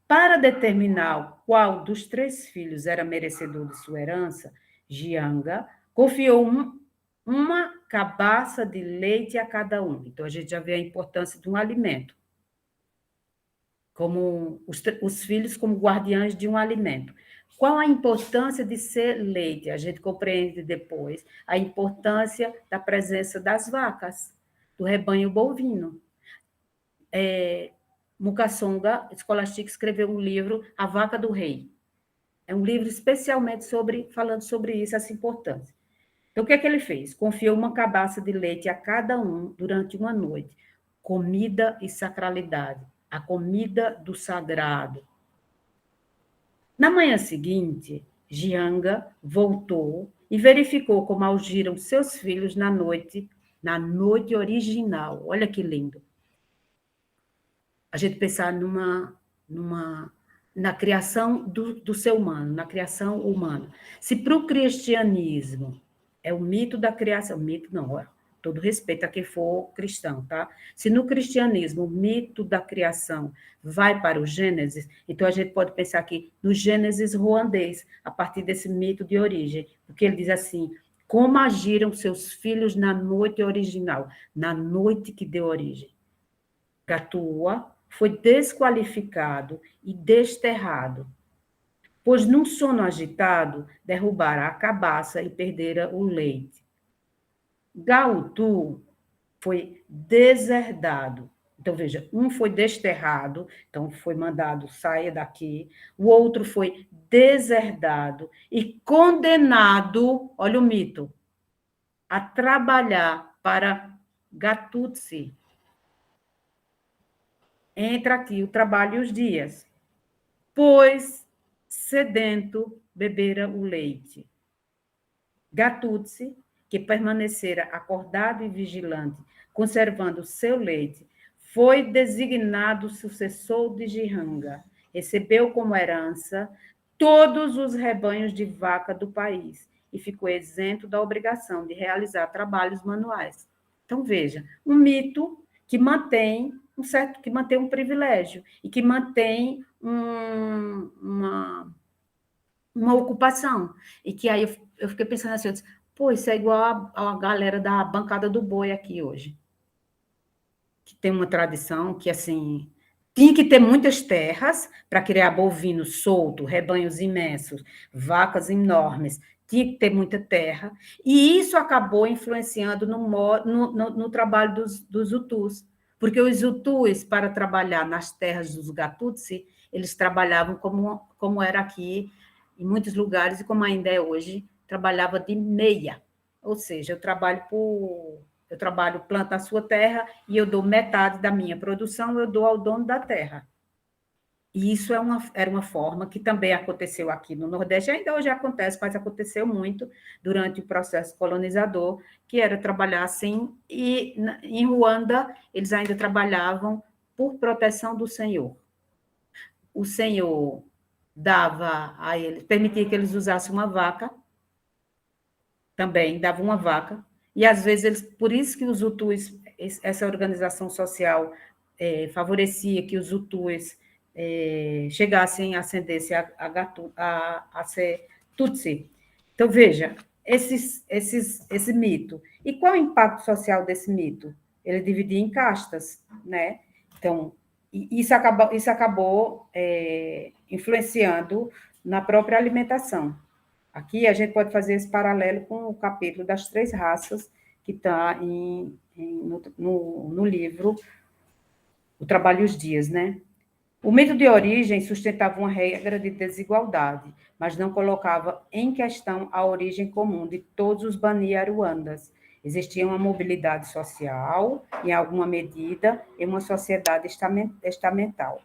Para determinar qual dos 3 filhos era merecedor de sua herança, Gihanga confiou uma cabaça de leite a cada um. Então, a gente já vê a importância de um alimento, como os filhos como guardiães de um alimento. Qual a importância de ser leite? A gente compreende depois a importância da presença das vacas, do rebanho bovino. Mukasonga Scholastic escreveu um livro, A Vaca do Rei. É um livro especialmente falando sobre isso, essa importância. Então, o que é que ele fez? Confiou uma cabaça de leite a cada um durante uma noite. Comida e sacralidade. A comida do sagrado. Na manhã seguinte, Gihanga voltou e verificou como agiram seus filhos na noite original. Olha que lindo. A gente pensar na criação do ser humano, na criação humana. Se para o cristianismo é o mito da criação, mito não, todo respeito a quem for cristão, tá? Se no cristianismo o mito da criação vai para o Gênesis, então a gente pode pensar aqui no Gênesis ruandês, a partir desse mito de origem, porque ele diz assim: como agiram seus filhos na noite original, na noite que deu origem. Gatua foi desqualificado e desterrado, pois num sono agitado derrubara a cabaça e perdera o leite. Gautu foi deserdado. Então, veja, um foi desterrado, então foi mandado, saia daqui. O outro foi deserdado e condenado, olha o mito, a trabalhar para Gatutsi. Entra aqui o trabalho e os dias. Pois, sedento, bebera o leite. Gatutsi, que permanecera acordado e vigilante, conservando seu leite, foi designado sucessor de Gihanga. Recebeu como herança todos os rebanhos de vaca do país e ficou isento da obrigação de realizar trabalhos manuais. Então, veja, um mito que mantém um privilégio e que mantém uma ocupação. E que aí eu fiquei pensando assim, eu disse, pô, isso é igual a galera da bancada do boi aqui hoje, que tem uma tradição que, assim, tinha que ter muitas terras para criar bovino solto, rebanhos imensos, vacas enormes, tinha que ter muita terra, e isso acabou influenciando no trabalho dos Hutus, porque os Hutus, para trabalhar nas terras dos Gatutsi, eles trabalhavam como era aqui, em muitos lugares, e como ainda é hoje, trabalhava de meia, ou seja, eu planto a sua terra e eu dou metade da minha produção, eu dou ao dono da terra. E isso era uma forma que também aconteceu aqui no Nordeste, ainda hoje acontece, mas aconteceu muito durante o processo colonizador, que era trabalhar assim, e em Ruanda eles ainda trabalhavam por proteção do Senhor. O Senhor dava a eles, permitia que eles usassem uma vaca, também dava uma vaca, e às vezes por isso que os Hutus, essa organização social favorecia que os Hutus chegassem a ascendência a ser Tutsi. Então, veja, esse mito. E qual é o impacto social desse mito? Ele dividia em castas, né? Então, isso acabou influenciando na própria alimentação. Aqui a gente pode fazer esse paralelo com o capítulo das 3 raças que está no livro O Trabalho e os Dias, né? O mito de origem sustentava uma regra de desigualdade, mas não colocava em questão a origem comum de todos os Bani Aruandas. Existia uma mobilidade social, em alguma medida, em uma sociedade estamental.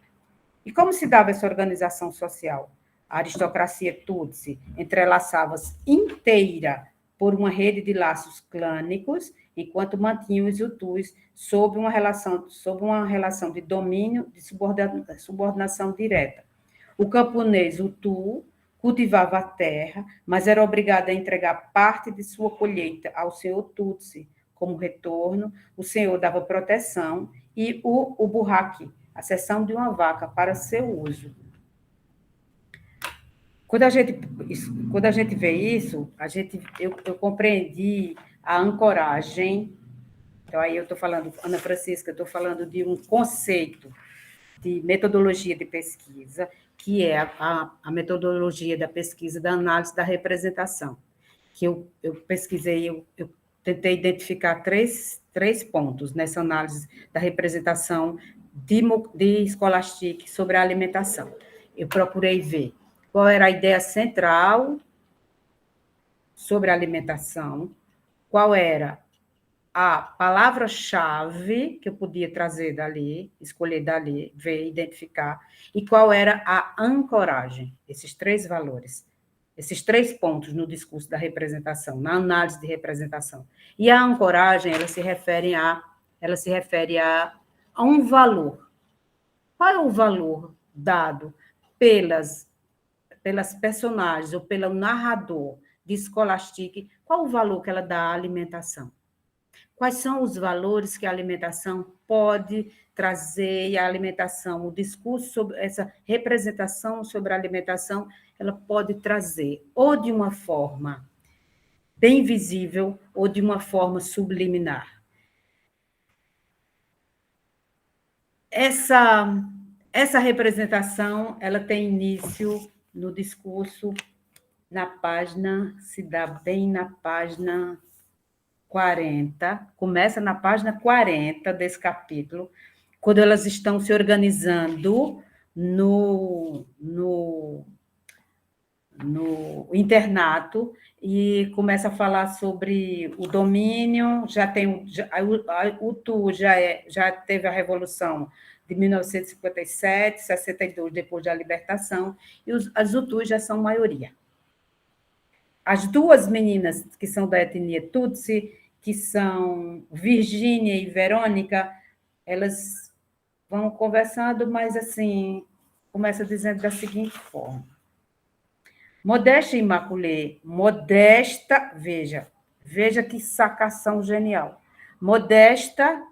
E como se dava essa organização social? A aristocracia Tutsi entrelaçava-se inteira por uma rede de laços clânicos, enquanto mantinham os Hutus sob uma relação de domínio, de subordinação direta. O camponês Hutu cultivava a terra, mas era obrigado a entregar parte de sua colheita ao senhor Tutsi. Como retorno, o senhor dava proteção e o burraque, a cessão de uma vaca para seu uso. Quando a gente vê isso, eu compreendi a ancoragem. Então, aí eu estou falando, Ana Francisca, eu estou falando de um conceito de metodologia de pesquisa, que é a metodologia da pesquisa da análise da representação, que eu pesquisei, eu tentei identificar três pontos nessa análise da representação de Scholastic sobre a alimentação. Eu procurei ver qual era a ideia central sobre a alimentação, qual era a palavra-chave que eu podia trazer dali, escolher dali, ver, identificar, e qual era a ancoragem, esses três valores, esses três pontos no discurso da representação, na análise de representação. E a ancoragem, ela se refere a um valor. Qual é o valor dado pelas personagens ou pelo narrador de Scholastic? Qual o valor que ela dá à alimentação? Quais são os valores que a alimentação pode trazer, e a alimentação, o discurso sobre essa representação sobre a alimentação, ela pode trazer, ou de uma forma bem visível, ou de uma forma subliminar. Essa representação, ela tem início no discurso, na página, se dá bem na página 40, começa na página 40 desse capítulo, quando elas estão se organizando no internato, e começa a falar sobre o domínio, o Tu já teve a Revolução de 1957, 62, depois da libertação, e as Hutus já são maioria. As duas meninas que são da etnia Tutsi, que são Virgínia e Verônica, elas vão conversando, mas assim, começa dizendo da seguinte forma. Modesta e Imaculée, Modesta, veja que sacação genial. Modesta,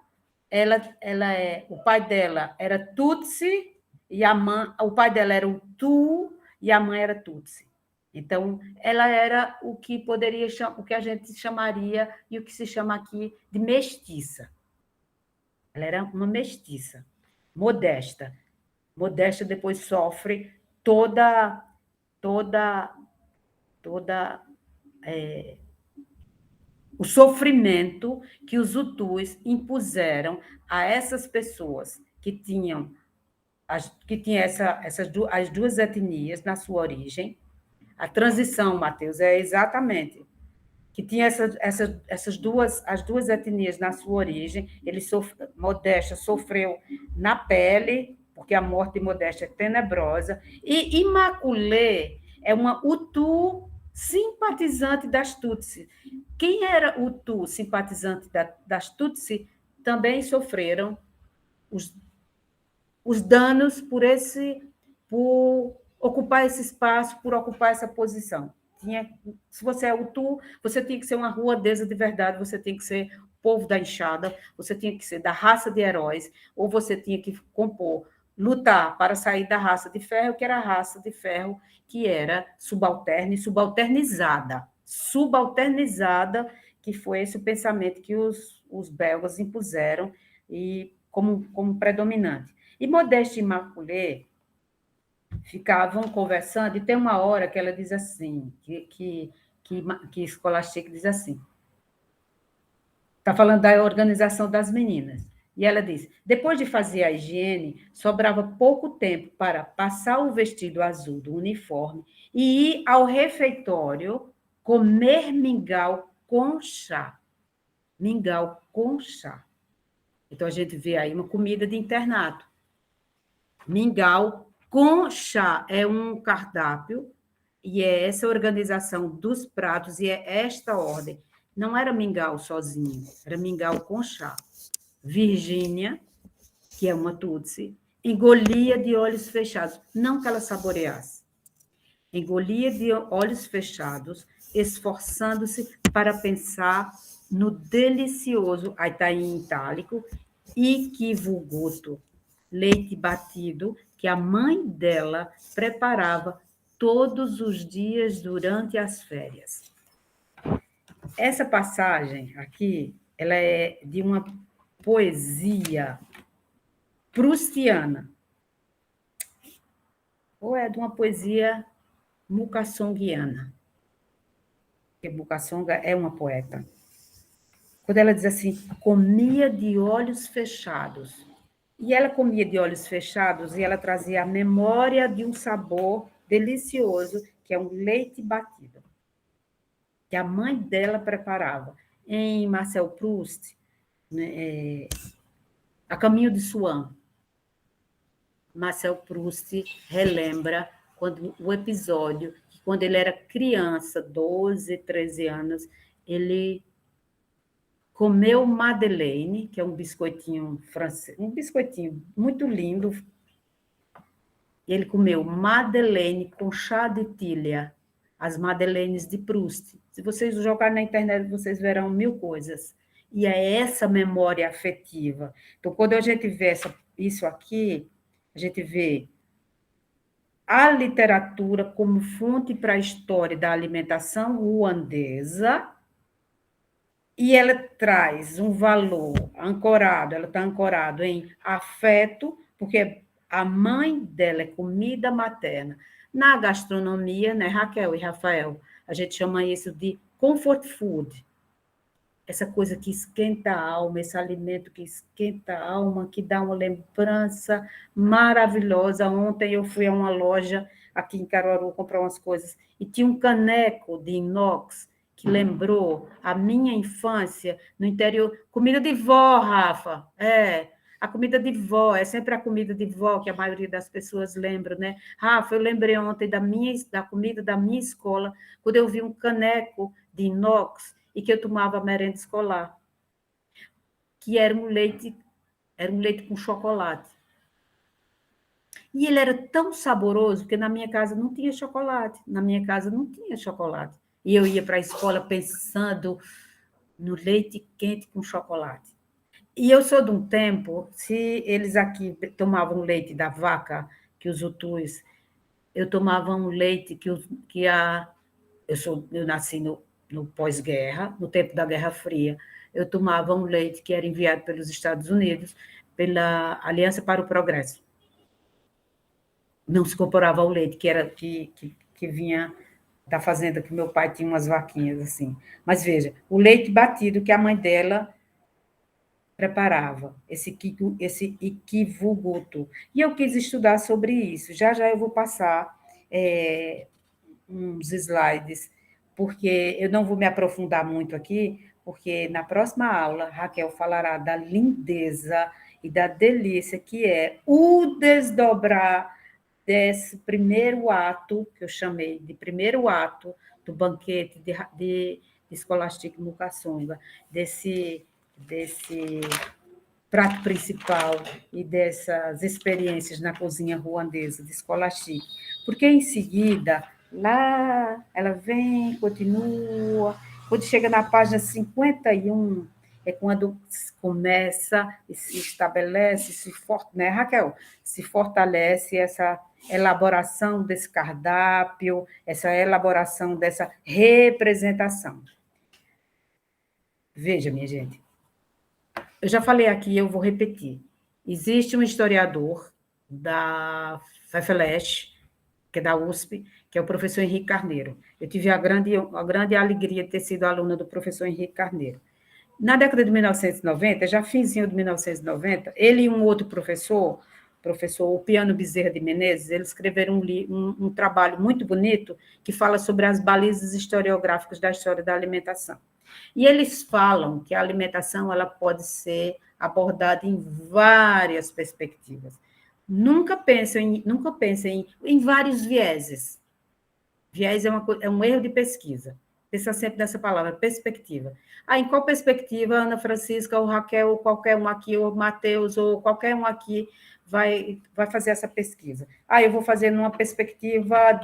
o pai dela era Tutsi, e o pai dela era o Tu, e a mãe era Tutsi. Então, ela era o que a gente chamaria, e o que se chama aqui, de mestiça. Ela era uma mestiça, modesta. Modesta depois sofre toda o sofrimento que os Hutus impuseram a essas pessoas que tinham as duas etnias na sua origem. A transição, Mateus, é exatamente que tinha as duas etnias na sua origem. Modesta sofreu na pele, porque a morte de Modesta é tenebrosa, e Imaculée é uma Hutu simpatizante das Tutsi. Quem era Hutu simpatizante das Tutsi também sofreram os danos por ocupar esse espaço, por ocupar essa posição. Se você é Hutu, você tinha que ser uma ruandesa de verdade, você tinha que ser povo da enxada, você tinha que ser da raça de heróis, ou você tinha que lutar para sair da raça de ferro, que era a raça de ferro que era subalterna e subalternizada. Subalternizada, que foi esse o pensamento que os belgas impuseram e como predominante. E Modeste e Imaculée ficavam conversando, e tem uma hora que ela diz assim, que Scholastic diz assim, está falando da organização das meninas, e ela diz, depois de fazer a higiene, sobrava pouco tempo para passar o vestido azul do uniforme e ir ao refeitório comer mingau com chá. Mingau com chá. Então, a gente vê aí uma comida de internato. Mingau Com chá é um cardápio, e é essa organização dos pratos, e é esta ordem. Não era mingau sozinho, era mingau com chá. Virgínia, que é uma Tutsi, engolia de olhos fechados, não que ela saboreasse. Engolia de olhos fechados, esforçando-se para pensar no delicioso, aí está em itálico, ikivuguto, leite batido, que a mãe dela preparava todos os dias durante as férias. Essa passagem aqui, ela é de uma poesia proustiana, ou é de uma poesia mukassonguiana, porque Mukassonga é uma poeta. Quando ela diz assim, comia de olhos fechados. E ela comia de olhos fechados e ela trazia a memória de um sabor delicioso, que é um leite batido, que a mãe dela preparava. Em Marcel Proust, né, A Caminho de Swan, Marcel Proust relembra o episódio que, quando ele era criança, 12, 13 anos, ele comeu madeleine, que é um biscoitinho francês, um biscoitinho muito lindo. Ele comeu madeleine com chá de tilha, as madeleines de Proust. Se vocês jogarem na internet, vocês verão 1000 coisas. E é essa memória afetiva. Então, quando a gente vê isso aqui, a gente vê a literatura como fonte para a história da alimentação ruandesa, e ela traz um valor ancorado, ela está ancorada em afeto, porque a mãe dela é comida materna. Na gastronomia, né, Raquel e Rafael, a gente chama isso de comfort food. Essa coisa que esquenta a alma, esse alimento que esquenta a alma, que dá uma lembrança maravilhosa. Ontem eu fui a uma loja aqui em Caruaru comprar umas coisas e tinha um caneco de inox que lembrou a minha infância no interior. Comida de vó, Rafa. A comida de vó, é sempre a comida de vó que a maioria das pessoas lembra, né? Rafa, eu lembrei ontem da comida da minha escola, quando eu vi um caneco de inox e que eu tomava merenda escolar, que era um leite com chocolate. E ele era tão saboroso que na minha casa não tinha chocolate. E eu ia para a escola pensando no leite quente com chocolate. E eu sou de um tempo, se eles aqui tomavam leite da vaca, que os hutus, eu tomava um leite eu nasci no pós-guerra, no tempo da Guerra Fria, eu tomava um leite que era enviado pelos Estados Unidos, pela Aliança para o Progresso. Não se comparava ao leite que vinha da fazenda, que meu pai tinha umas vaquinhas assim. Mas veja, o leite batido que a mãe dela preparava, esse ikivuguto. E eu quis estudar sobre isso. Já eu vou passar uns slides, porque eu não vou me aprofundar muito aqui, porque na próxima aula, Raquel falará da lindeza e da delícia que é o desdobrar desse primeiro ato, que eu chamei de primeiro ato do banquete de Scholastic Mukassonga, desse prato principal e dessas experiências na cozinha ruandesa de Scholastic, porque em seguida, lá, ela vem, continua, quando chega na página 51, é quando começa e se estabelece, né, Raquel? Se fortalece essa elaboração desse cardápio, essa elaboração dessa representação. Veja, minha gente, eu já falei aqui, eu vou repetir. Existe um historiador da FEFELESH, que é da USP, que é o professor Henrique Carneiro. Eu tive a grande alegria de ter sido aluna do professor Henrique Carneiro. Na década de 1990, já finzinho de 1990, ele e um outro professor Piano Bezerra de Menezes, eles escreveram um trabalho muito bonito que fala sobre as balizas historiográficas da história da alimentação. E eles falam que a alimentação ela pode ser abordada em várias perspectivas. nunca pensem em vários vieses. Viés é um erro de pesquisa. Pensa sempre nessa palavra, perspectiva. Em qual perspectiva, Ana Francisca, ou Raquel, ou qualquer um aqui, ou Matheus, ou qualquer um aqui vai fazer essa pesquisa? Eu vou fazer numa perspectiva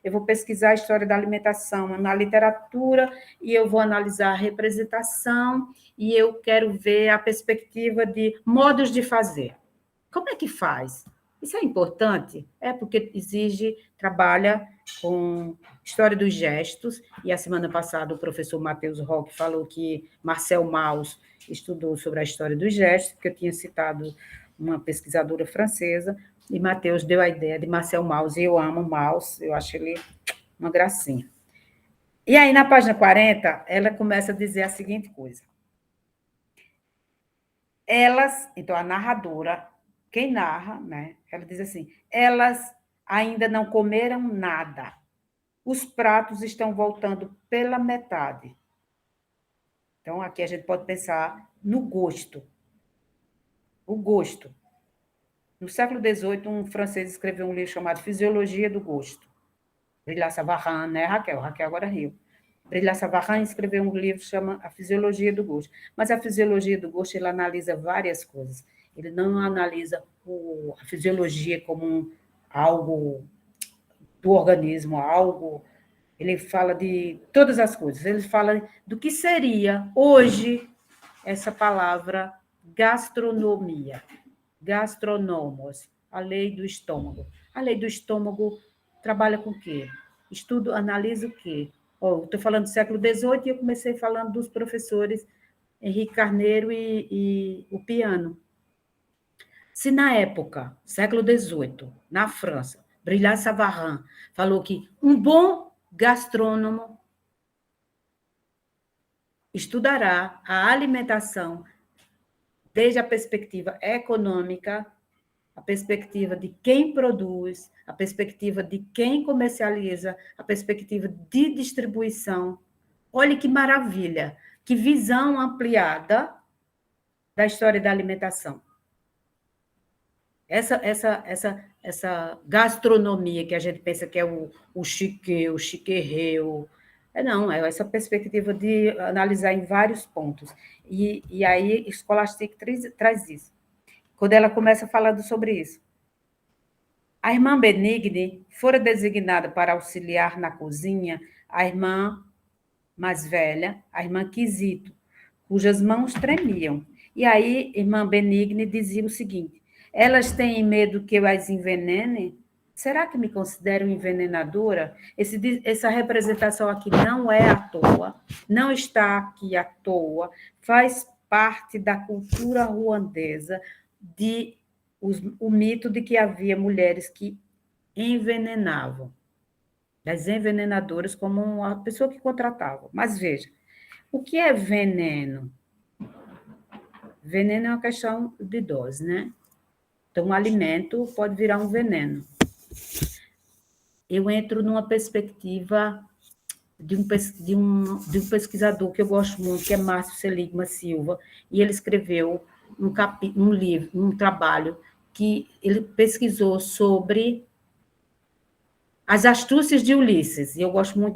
eu vou pesquisar a história da alimentação na literatura, e eu vou analisar a representação, e eu quero ver a perspectiva de modos de fazer. Como é que faz? Isso é importante? Porque trabalha com história dos gestos, e a semana passada o professor Matheus Roque falou que Marcel Mauss estudou sobre a história dos gestos, porque eu tinha citado uma pesquisadora francesa, e Matheus deu a ideia de Marcel Mauss, e eu amo Mauss, eu acho ele uma gracinha. E aí, na página 40, ela começa a dizer a seguinte coisa. Então, a narradora, quem narra, né? Ela diz assim: elas ainda não comeram nada. Os pratos estão voltando pela metade. Então, aqui a gente pode pensar no gosto. O gosto. No século XVIII, um francês escreveu um livro chamado Fisiologia do Gosto. Brillat Savarin, né, Raquel? Raquel agora riu. Brillat Savarin escreveu um livro que chama A Fisiologia do Gosto. Mas a fisiologia do gosto, ele analisa várias coisas. Ele não analisa a fisiologia como algo do organismo, algo... Ele fala de todas as coisas. Ele fala do que seria, hoje, essa palavra gastronomia. Gastronomos, a lei do estômago. A lei do estômago trabalha com o quê? Analisa o quê? Estou falando do século XVIII e eu comecei falando dos professores Henrique Carneiro e o piano. Se na época, século XVIII, na França, Brillat Savarin falou que um bom gastrônomo estudará a alimentação desde a perspectiva econômica, a perspectiva de quem produz, a perspectiva de quem comercializa, a perspectiva de distribuição. Olha que maravilha, que visão ampliada da história da alimentação. Essa gastronomia que a gente pensa que é o chique, o chiquerreu, não, é essa perspectiva de analisar em vários pontos. E aí, Scholastic traz isso. Quando ela começa falando sobre isso. A irmã Benigne fora designada para auxiliar na cozinha a irmã mais velha, a irmã Quisito, cujas mãos tremiam. E aí, irmã Benigne dizia o seguinte: elas têm medo que eu as envenene? Será que me consideram envenenadora? Essa representação aqui não é à toa, não está aqui à toa, faz parte da cultura ruandesa, o mito de que havia mulheres que envenenavam, das envenenadoras como uma pessoa que contratava. Mas veja, o que é veneno? Veneno é uma questão de dose, né? Então, um alimento pode virar um veneno. Eu entro numa perspectiva de um pesquisador que eu gosto muito, que é Márcio Seligman Silva, e ele escreveu um livro, um trabalho que ele pesquisou sobre as astúcias de Ulisses, e eu gosto muito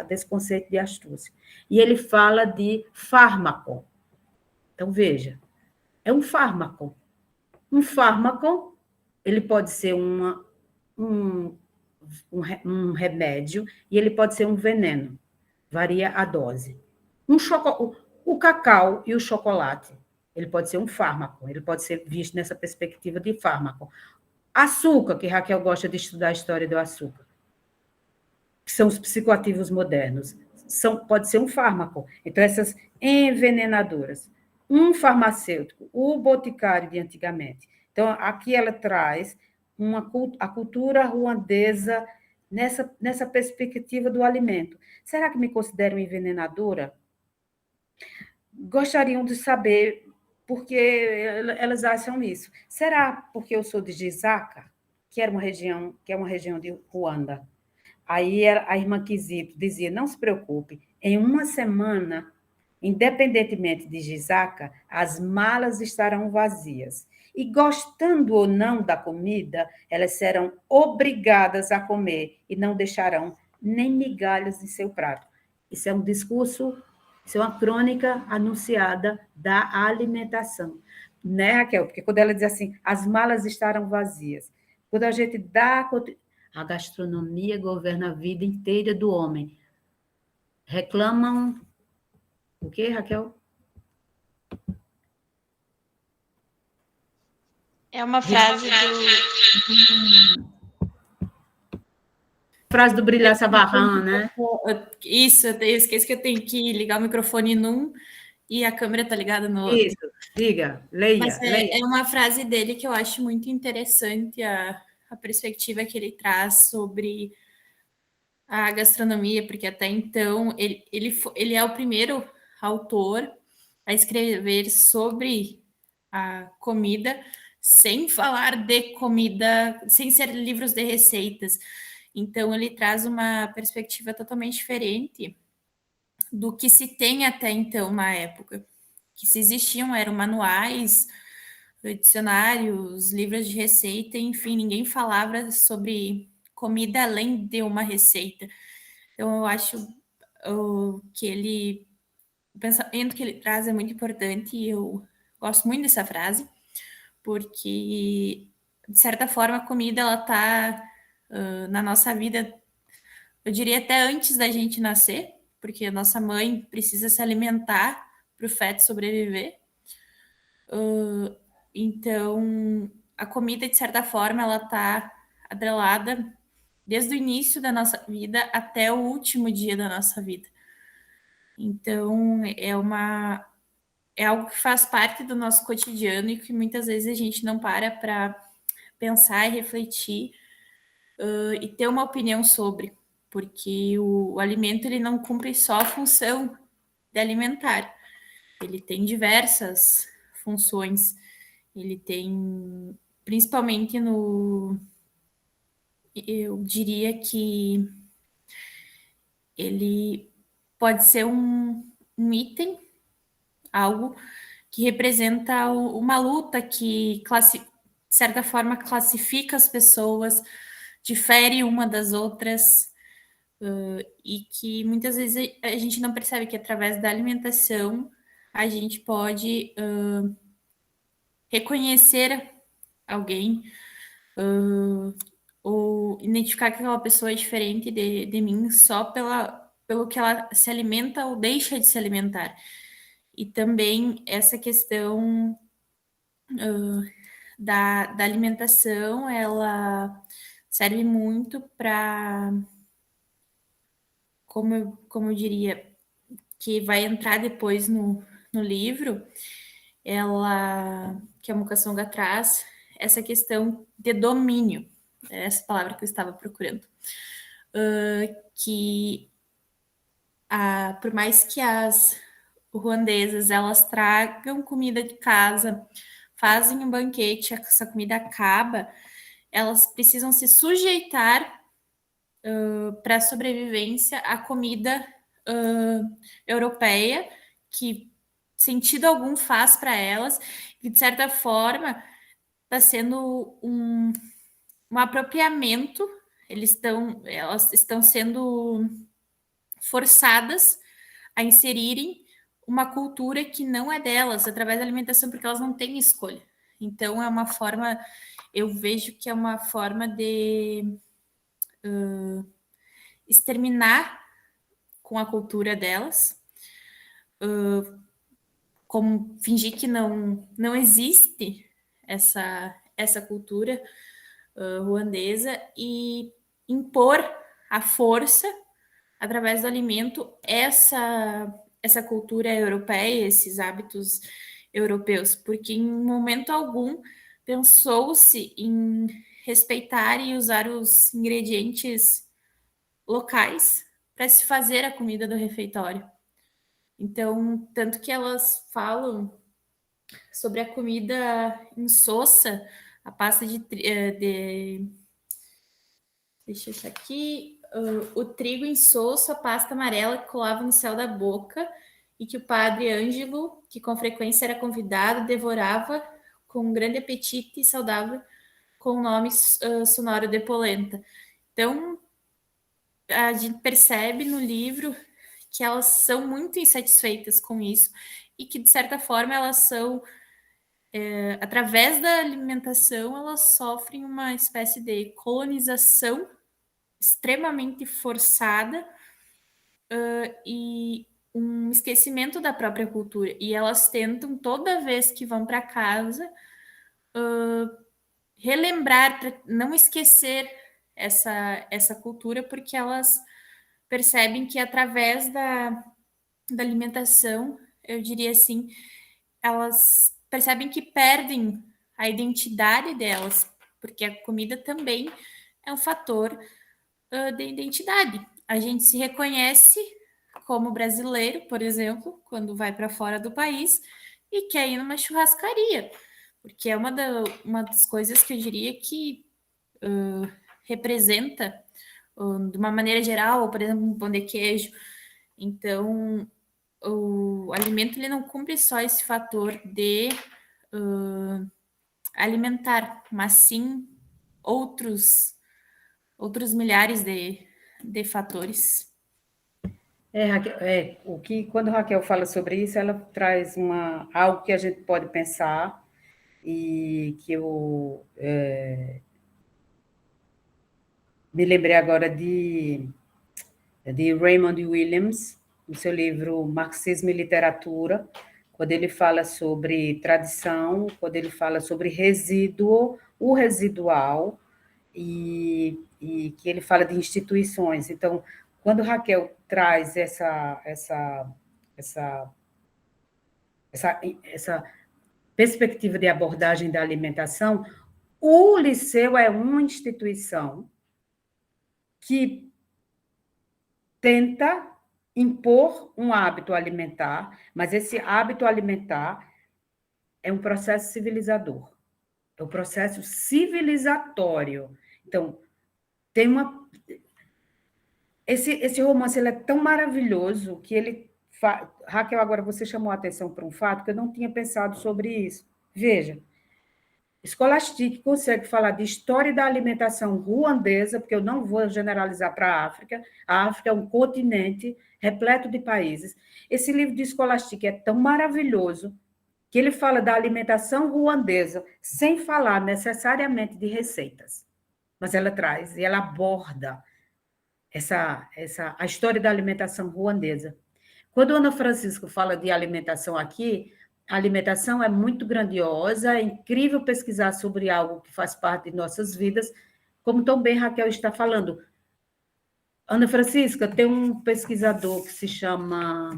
desse conceito de astúcia. E ele fala de fármaco. Então, veja, é um fármaco. Um fármaco, ele pode ser um remédio e ele pode ser um veneno. Varia a dose. O cacau e o chocolate, ele pode ser um fármaco, ele pode ser visto nessa perspectiva de fármaco. Açúcar, que Raquel gosta de estudar a história do açúcar, que são os psicoativos modernos, pode ser um fármaco. Então, essas envenenadoras. Um farmacêutico, o boticário de antigamente. Então, aqui ela traz a cultura ruandesa nessa perspectiva do alimento. Será que me consideram envenenadora? Gostariam de saber por que elas acham isso. Será porque eu sou de Gisaka, que é uma região de Ruanda? Aí a irmã Quisito dizia, não se preocupe, em uma semana, independentemente de Gisaka, as malas estarão vazias. E gostando ou não da comida, elas serão obrigadas a comer e não deixarão nem migalhas em seu prato. Isso é um discurso, isso é uma crônica anunciada da alimentação, né, Raquel? Porque quando ela diz assim, as malas estarão vazias. Quando a gente dá... A gastronomia governa a vida inteira do homem. Reclamam o quê, Raquel? É uma frase do... Frase do Brilhar Sabarran, né? Isso, eu esqueço que eu tenho que ligar o microfone num e a câmera tá ligada no outro. Isso, diga, leia. Mas leia. é uma frase dele que eu acho muito interessante, a perspectiva que ele traz sobre a gastronomia, porque até então ele é o primeiro autor a escrever sobre a comida, sem falar de comida, sem ser livros de receitas. Então, ele traz uma perspectiva totalmente diferente do que se tem até então na época. Que se existiam eram manuais, dicionários, livros de receita, enfim, ninguém falava sobre comida além de uma receita. Então, eu acho o pensamento que ele traz é muito importante e eu gosto muito dessa frase, porque, de certa forma, a comida, ela está na nossa vida, eu diria até antes da gente nascer, porque a nossa mãe precisa se alimentar para o feto sobreviver. Então, a comida, de certa forma, ela está atrelada desde o início da nossa vida até o último dia da nossa vida. Então, é algo que faz parte do nosso cotidiano e que muitas vezes a gente não para pensar e refletir e ter uma opinião sobre, porque o alimento ele não cumpre só a função de alimentar, ele tem diversas funções, ele tem, principalmente eu diria que ele pode ser um item, algo que representa uma luta que, de certa forma, classifica as pessoas, difere uma das outras, e que muitas vezes a gente não percebe que através da alimentação a gente pode reconhecer alguém, ou identificar que aquela pessoa é diferente de mim só pelo que ela se alimenta ou deixa de se alimentar. E também essa questão da alimentação, ela serve muito para, como eu diria, que vai entrar depois no livro, ela, que a Mukasonga traz, essa questão de domínio, é essa palavra que eu estava procurando, que por mais que as ruandesas elas tragam comida de casa, fazem um banquete, essa comida acaba, elas precisam se sujeitar para a sobrevivência à comida europeia, que sentido algum faz para elas, e de certa forma está sendo um apropriamento, elas estão sendo forçadas a inserirem uma cultura que não é delas, através da alimentação, porque elas não têm escolha. Então, é uma forma, eu vejo que é uma forma de exterminar com a cultura delas, como fingir que não existe essa cultura ruandesa e impor à força, através do alimento, essa cultura europeia, esses hábitos europeus, porque em momento algum pensou-se em respeitar e usar os ingredientes locais para se fazer a comida do refeitório. Então, tanto que elas falam sobre a comida insossa, a pasta deixa eu achar aqui, o trigo insosso, a pasta amarela que colava no céu da boca, e que o padre Ângelo, que com frequência era convidado, devorava com grande apetite e saudável, com o nome sonoro de polenta. Então, a gente percebe no livro que elas são muito insatisfeitas com isso e que, de certa forma, elas são, através da alimentação, elas sofrem uma espécie de colonização extremamente forçada e um esquecimento da própria cultura. E elas tentam, toda vez que vão para casa, relembrar, para não esquecer essa cultura, porque elas percebem que através da alimentação, eu diria assim, elas percebem que perdem a identidade delas, porque a comida também é um fator de identidade. A gente se reconhece como brasileiro, por exemplo, quando vai para fora do país e quer ir numa churrascaria, porque é uma das coisas que eu diria que representa, de uma maneira geral, ou, por exemplo, um pão de queijo. Então, o alimento ele não cumpre só esse fator de alimentar, mas sim outros milhares de fatores. Raquel, quando a Raquel fala sobre isso, ela traz algo que a gente pode pensar e que eu me lembrei agora de Raymond Williams, no seu livro Marxismo e Literatura, quando ele fala sobre tradição, quando ele fala sobre resíduo, o residual, e que ele fala de instituições. Então, quando Raquel traz essa perspectiva de abordagem da alimentação, o liceu é uma instituição que tenta impor um hábito alimentar, mas esse hábito alimentar é um processo civilizador, é um processo civilizatório. Então, tem esse romance ele é tão maravilhoso que ele... Raquel, agora você chamou a atenção para um fato que eu não tinha pensado sobre isso. Veja, Scholastic consegue falar de história da alimentação ruandesa, porque eu não vou generalizar para a África é um continente repleto de países. Esse livro de Scholastic é tão maravilhoso que ele fala da alimentação ruandesa, sem falar necessariamente de receitas, mas ela traz e ela aborda a história da alimentação ruandesa. Quando a Ana Francisca fala de alimentação aqui, a alimentação é muito grandiosa, é incrível pesquisar sobre algo que faz parte de nossas vidas, como tão bem Raquel está falando. Ana Francisca, tem um pesquisador que se chama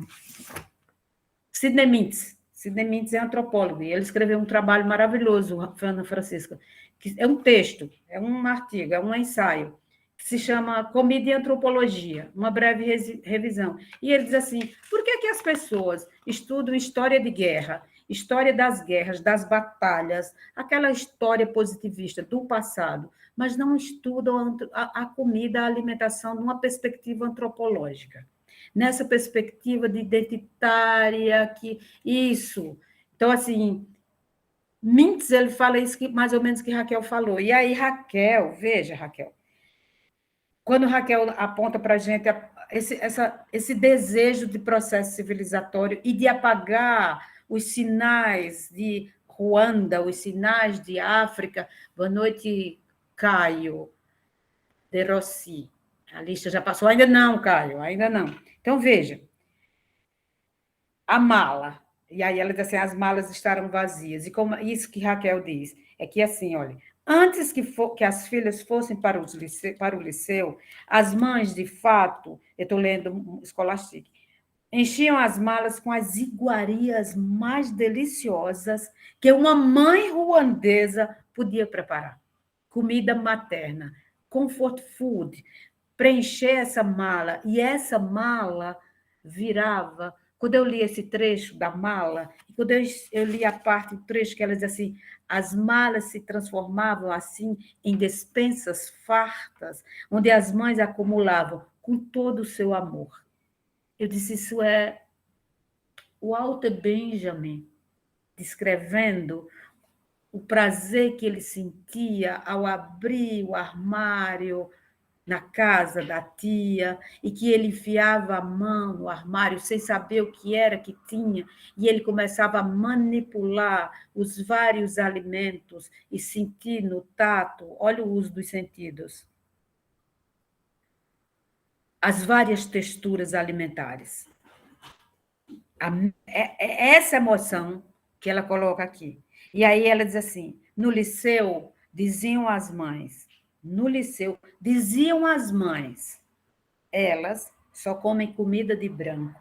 Sidney Mintz. Sidney Mintz é antropólogo, e ele escreveu um trabalho maravilhoso, Ana Francisca, que é um texto, é um artigo, é um ensaio, que se chama Comida e Antropologia, uma breve revisão. E ele diz assim, por que as pessoas estudam história de guerra, história das guerras, das batalhas, aquela história positivista do passado, mas não estudam a comida, a alimentação numa perspectiva antropológica, nessa perspectiva de identitária, isso. Então, assim, Mintz, ele fala isso mais ou menos que Raquel falou. E aí, Raquel, veja, Raquel, quando Raquel aponta para a gente esse desejo de processo civilizatório e de apagar os sinais de Ruanda, os sinais de África. Boa noite, Caio de Rossi. A lista já passou? Ainda não, Caio, ainda não. Então, veja, a mala. E aí ela diz assim, as malas estarão vazias. E como isso que Raquel diz, é que assim, olha, antes que as filhas fossem para o liceu, as mães, de fato, eu estou lendo Scholastic, enchiam as malas com as iguarias mais deliciosas que uma mãe ruandesa podia preparar. Comida materna, comfort food, preencher essa mala, e essa mala virava... Quando eu li esse trecho da mala, quando eu li a parte do trecho que ela diz assim, as malas se transformavam assim em despensas fartas, onde as mães acumulavam com todo o seu amor. Eu disse, isso é o Walter Benjamin descrevendo o prazer que ele sentia ao abrir o armário na casa da tia, e que ele enfiava a mão no armário sem saber o que era que tinha, e ele começava a manipular os vários alimentos e sentir no tato, olha o uso dos sentidos, as várias texturas alimentares. É essa emoção que ela coloca aqui. E aí ela diz assim, no liceu, diziam as mães, elas só comem comida de branco.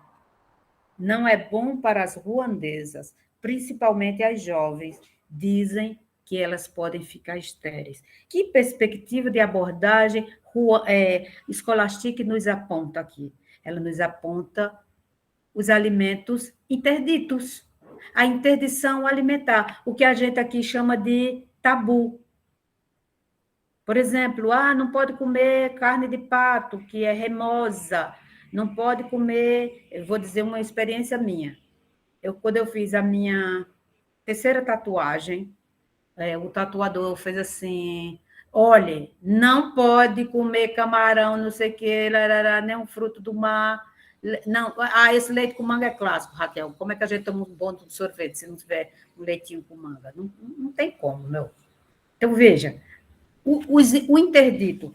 Não é bom para as ruandesas, principalmente as jovens, dizem que elas podem ficar estéreis. Que perspectiva de abordagem Scholastic nos aponta aqui? Ela nos aponta os alimentos interditos, a interdição alimentar, o que a gente aqui chama de tabu. Por exemplo, não pode comer carne de pato, que é remosa, não pode comer, eu vou dizer uma experiência minha. Quando eu fiz a minha terceira tatuagem, o tatuador fez assim, olha, não pode comer camarão, não sei o que, nem um fruto do mar. Não, esse leite com manga é clássico, Raquel. Como é que a gente toma um bom de sorvete se não tiver um leitinho com manga? Não tem como, meu. Então, veja, o interdito.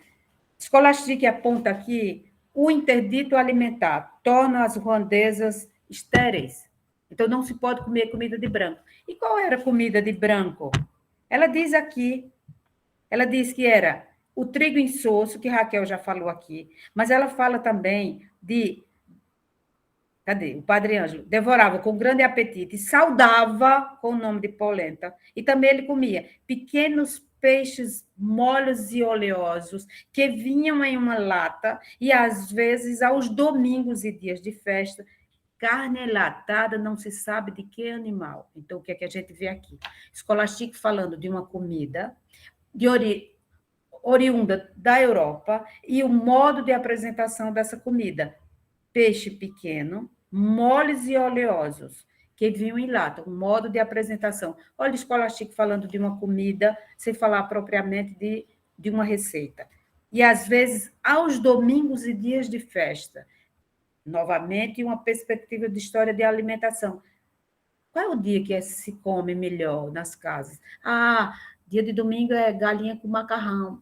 Scholastic aponta aqui o interdito alimentar torna as ruandesas estéreis. Então, não se pode comer comida de branco. E qual era a comida de branco? Ela diz aqui, ela diz que era o trigo insosso, que Raquel já falou aqui, mas ela fala também de... Cadê? O Padre Ângelo devorava com grande apetite e saudava com o nome de polenta. E também ele comia pequenos peixes moles e oleosos que vinham em uma lata e, às vezes, aos domingos e dias de festa, carne enlatada não se sabe de que animal. Então, o que é que a gente vê aqui? Scholastic falando de uma comida oriunda da Europa e o modo de apresentação dessa comida. Peixe pequeno, moles e oleosos, que vinham em lata, um modo de apresentação. Olha o Scholastic falando de uma comida, sem falar propriamente de uma receita. E, às vezes, aos domingos e dias de festa, novamente, uma perspectiva de história de alimentação. Qual é o dia que se come melhor nas casas? Dia de domingo é galinha com macarrão.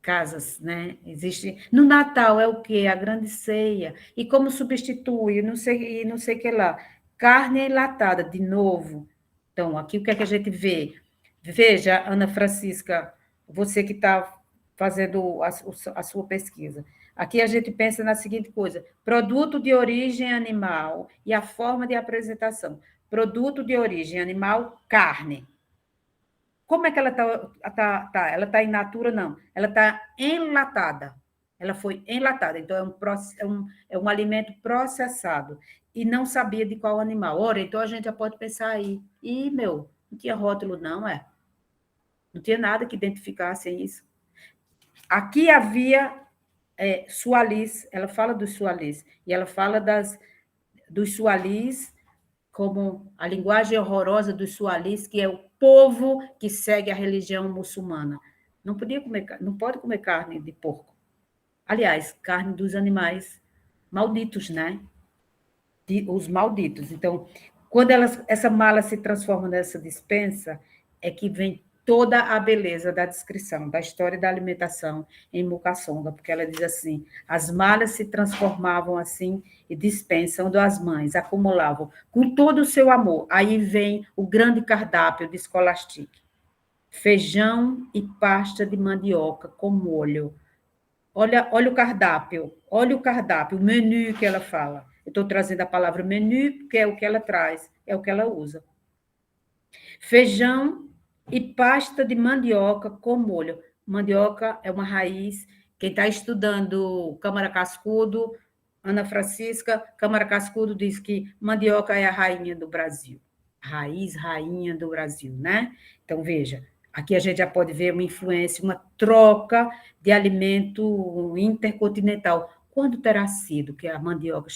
Casas, né? Existe. No Natal é o quê? A grande ceia. E como substitui? Não sei o que lá. Carne enlatada, de novo. Então, aqui o que é que a gente vê? Veja, Ana Francisca, você que está fazendo a sua pesquisa. Aqui a gente pensa na seguinte coisa: produto de origem animal e a forma de apresentação. Produto de origem animal, carne. Como é que ela está? Ela está in natura? Não. Ela está enlatada. Ela foi enlatada. Então, é um alimento processado. E não sabia de qual animal. Ora, então a gente já pode pensar aí. Não tinha rótulo, não, Não tinha nada que identificasse isso. Aqui havia sualis. Ela fala dos sualis. E ela fala dos sualis como a linguagem horrorosa dos sualis, que é o povo que segue a religião muçulmana. Não pode comer carne de porco. Aliás, carne dos animais malditos, né? Os malditos. Então, quando essa mala se transforma nessa despensa, é que vem toda a beleza da descrição, da história da alimentação em Mukassonga, porque ela diz assim, as malas se transformavam assim e dispensam das mães, acumulavam com todo o seu amor. Aí vem o grande cardápio de Scholastic. Feijão e pasta de mandioca com molho. Olha o cardápio, o menu que ela fala. Eu estou trazendo a palavra menu, porque é o que ela traz, é o que ela usa. Feijão e pasta de mandioca com molho. Mandioca é uma raiz. Quem está estudando Câmara Cascudo, Ana Francisca, Câmara Cascudo diz que mandioca é a rainha do Brasil. Rainha do Brasil, né? Então, veja, aqui a gente já pode ver uma influência, uma troca de alimento intercontinental. Quando terá sido que a mandioca...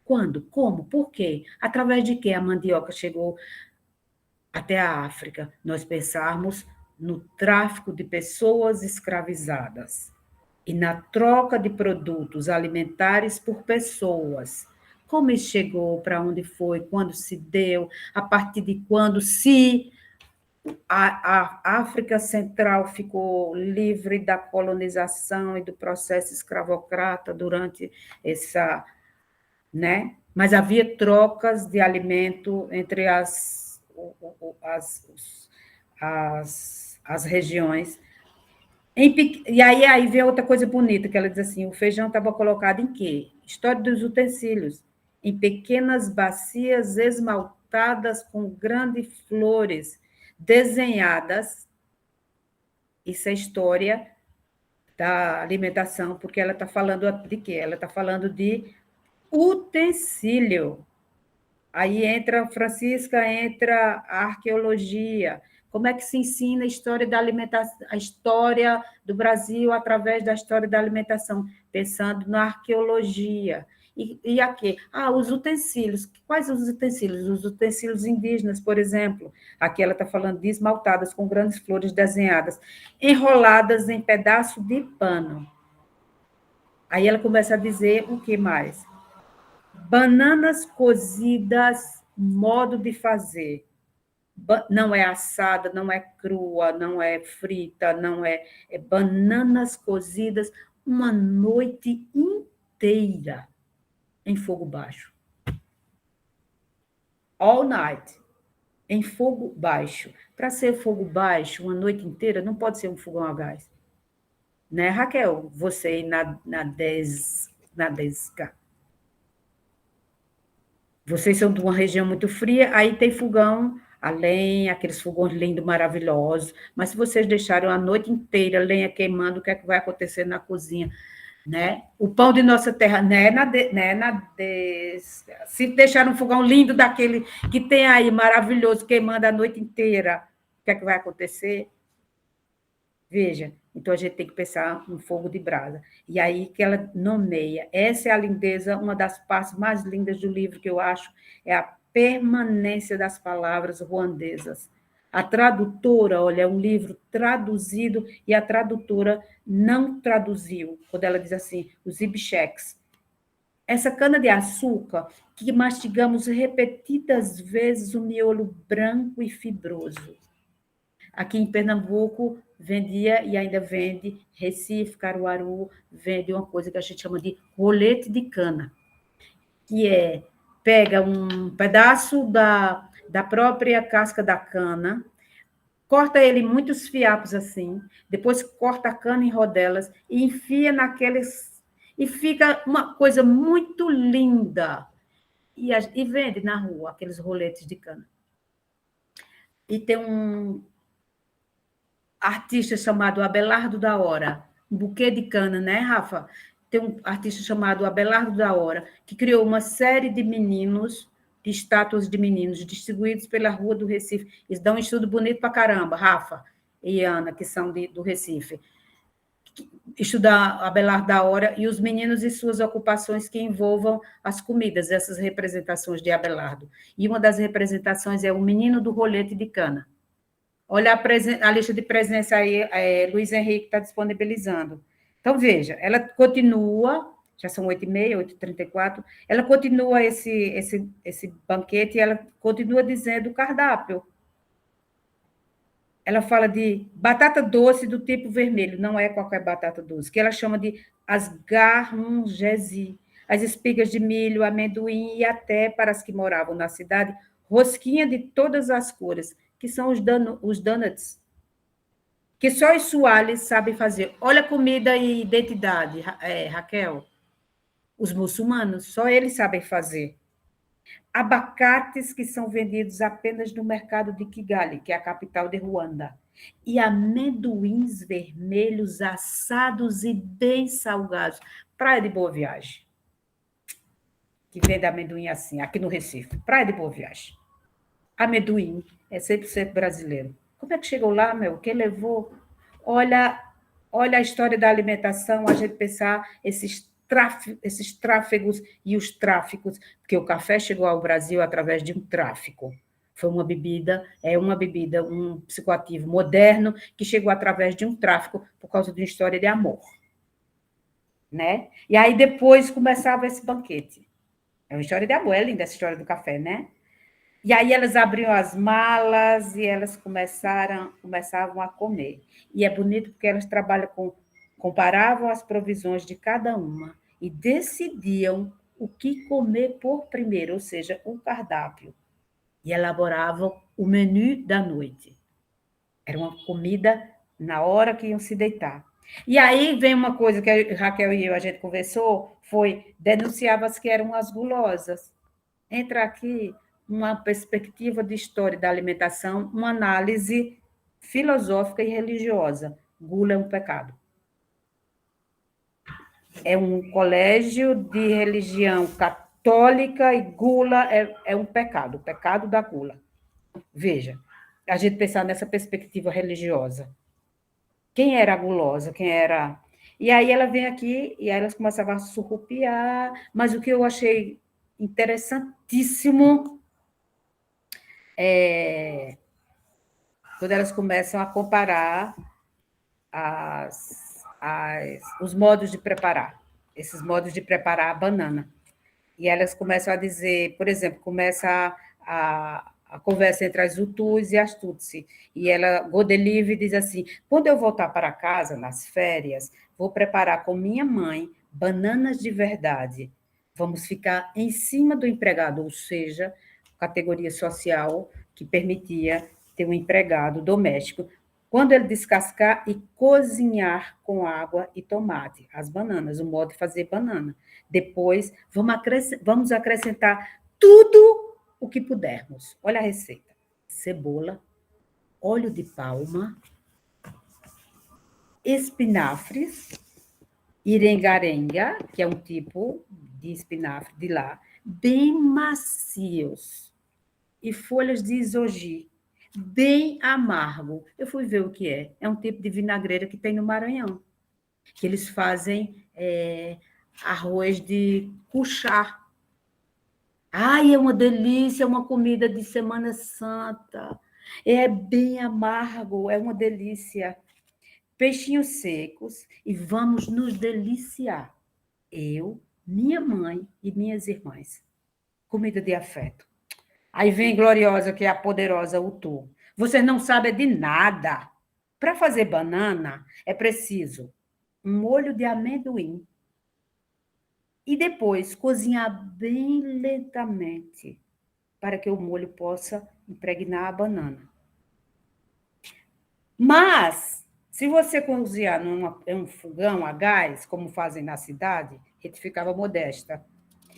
Quando? Como? Por quê? Através de que a mandioca chegou até a África, nós pensarmos no tráfico de pessoas escravizadas e na troca de produtos alimentares por pessoas. Como isso chegou, para onde foi, quando se deu, a partir de quando, se a África Central ficou livre da colonização e do processo escravocrata durante essa, né? Mas havia trocas de alimento entre as regiões. E aí vem outra coisa bonita, que ela diz assim, o feijão estava colocado em quê? História dos utensílios, em pequenas bacias esmaltadas com grandes flores, desenhadas. Isso é história da alimentação, porque ela está falando de quê? Ela está falando de utensílio. Aí entra, Francisca, entra a arqueologia. Como é que se ensina a história da alimentação, a história do Brasil através da história da alimentação, pensando na arqueologia. E aqui? Os utensílios. Quais os utensílios? Os utensílios indígenas, por exemplo. Aqui ela está falando de esmaltadas com grandes flores desenhadas, enroladas em pedaço de pano. Aí ela começa a dizer o que mais? Bananas cozidas, modo de fazer. Não é assada, não é crua, não é frita, não é bananas cozidas uma noite inteira em fogo baixo. All night, em fogo baixo. Para ser fogo baixo uma noite inteira, não pode ser um fogão a gás. Né, Raquel? Você aí na Desca. Vocês são de uma região muito fria, aí tem fogão a lenha, aqueles fogões lindos, maravilhosos, mas se vocês deixarem a noite inteira a lenha queimando, o que é que vai acontecer na cozinha? Né? O pão de nossa terra, se deixar um fogão lindo daquele que tem aí, maravilhoso, queimando a noite inteira, o que é que vai acontecer? Veja, então a gente tem que pensar no fogo de brasa. E aí que ela nomeia. Essa é a lindeza, uma das partes mais lindas do livro que eu acho, é a permanência das palavras ruandesas. A tradutora, olha, é um livro traduzido e a tradutora não traduziu, quando ela diz assim, os ibixeques. Essa cana-de-açúcar que mastigamos repetidas vezes o miolo branco e fibroso. Aqui em Pernambuco, vendia e ainda vende, Recife, Caruaru, vende uma coisa que a gente chama de rolete de cana, que pega um pedaço da própria casca da cana, corta ele em muitos fiapos assim, depois corta a cana em rodelas e enfia naqueles... E fica uma coisa muito linda. E vende na rua aqueles roletes de cana. E tem um artista chamado Abelardo da Hora, um buquê de cana, né, Rafa? Tem um artista chamado Abelardo da Hora, que criou uma série de meninos, de estátuas de meninos, distribuídos pela rua do Recife. Eles dão um estudo bonito para caramba, Rafa e Ana, que são do Recife. Estudar Abelardo da Hora e os meninos e suas ocupações que envolvam as comidas, essas representações de Abelardo. E uma das representações é o menino do rolete de cana. Olha a lista de presença aí, Luiz Henrique está disponibilizando. Então, veja, ela continua, já são 8h30, 8h34, ela continua esse banquete e ela continua dizendo o cardápio. Ela fala de batata doce do tipo vermelho, não é qualquer batata doce, que ela chama de as garmongésies, as espigas de milho, amendoim e até, para as que moravam na cidade, rosquinha de todas as cores, que são os donuts, que só os Suales sabem fazer. Olha comida e identidade, Raquel. Os muçulmanos, só eles sabem fazer. Abacates que são vendidos apenas no mercado de Kigali, que é a capital de Ruanda. E amendoins vermelhos assados e bem salgados. Praia de Boa Viagem. Que vende amendoim assim, aqui no Recife. Praia de Boa Viagem. Amendoim é 100% brasileiro. Como é que chegou lá, meu? Quem levou? Olha a história da alimentação, a gente pensar esses tráfegos e os tráficos, porque o café chegou ao Brasil através de um tráfico. Foi uma bebida, um psicoativo moderno que chegou através de um tráfico por causa de uma história de amor, né? E aí depois começava esse banquete. É uma história de amor, é linda essa história do café, né? E aí elas abriam as malas e elas começavam a comer. E é bonito porque elas comparavam as provisões de cada uma e decidiam o que comer por primeiro, ou seja, o cardápio. E elaboravam o menu da noite. Era uma comida na hora que iam se deitar. E aí vem uma coisa que a Raquel e a gente conversou, denunciava-se que eram as gulosas. Entra aqui uma perspectiva de história da alimentação, uma análise filosófica e religiosa. Gula é um pecado. É um colégio de religião católica e gula é um pecado, o pecado da gula. Veja, a gente pensar nessa perspectiva religiosa. Quem era a gulosa? Quem era... E aí ela vem aqui e aí elas começavam a surrupiar, mas o que eu achei interessantíssimo quando elas começam a comparar os modos de preparar, esses modos de preparar a banana. E elas começam a dizer, por exemplo, começa a conversa entre as Hutus e as Tutsi. E Godelive diz assim, quando eu voltar para casa, nas férias, vou preparar com minha mãe bananas de verdade. Vamos ficar em cima do empregado, ou seja, categoria social que permitia ter um empregado doméstico, quando ele descascar e cozinhar com água e tomate, as bananas, o modo de fazer banana. Depois, vamos acrescentar tudo o que pudermos. Olha a receita. Cebola, óleo de palma, espinafres, irengarenga, que é um tipo de espinafre de lá, bem macios, e folhas de isogi, bem amargo. Eu fui ver o que é. É um tipo de vinagreira que tem no Maranhão, que eles fazem arroz de cuchá. Ai, é uma delícia, é uma comida de Semana Santa. É bem amargo, é uma delícia. Peixinhos secos e vamos nos deliciar. Eu, minha mãe e minhas irmãs. Comida de afeto. Aí vem Gloriosa, que é a poderosa Utu. Você não sabe de nada. Para fazer banana, é preciso um molho de amendoim. E depois cozinhar bem lentamente, para que o molho possa impregnar a banana. Mas, se você cozinhar em um fogão a gás, como fazem na cidade, ficava modesta.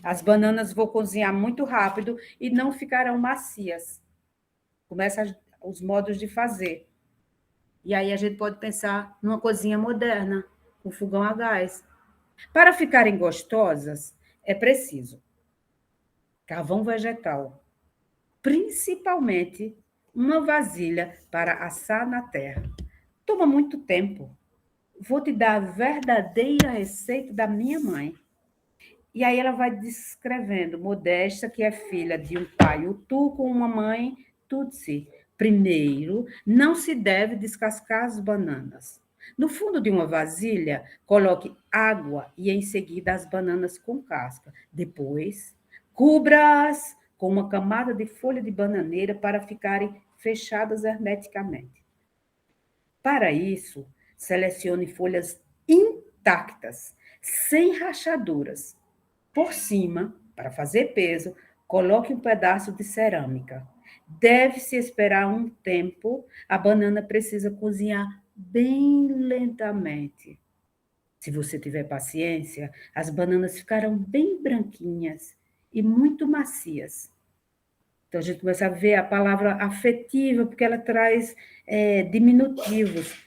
As bananas vão cozinhar muito rápido e não ficarão macias. Começa os modos de fazer. E aí a gente pode pensar numa cozinha moderna, com fogão a gás. Para ficarem gostosas, é preciso carvão vegetal, principalmente uma vasilha para assar na terra. Toma muito tempo. Vou te dar a verdadeira receita da minha mãe. E aí ela vai descrevendo Modesta, que é filha de um pai Hutu com uma mãe Tutsi. Primeiro, não se deve descascar as bananas. No fundo de uma vasilha, coloque água e, em seguida, as bananas com casca. Depois, cubra-as com uma camada de folha de bananeira para ficarem fechadas hermeticamente. Para isso, selecione folhas intactas, sem rachaduras. Por cima, para fazer peso, coloque um pedaço de cerâmica. Deve-se esperar um tempo, a banana precisa cozinhar bem lentamente. Se você tiver paciência, as bananas ficarão bem branquinhas e muito macias. Então, a gente começa a ver a palavra afetiva, porque ela traz diminutivos.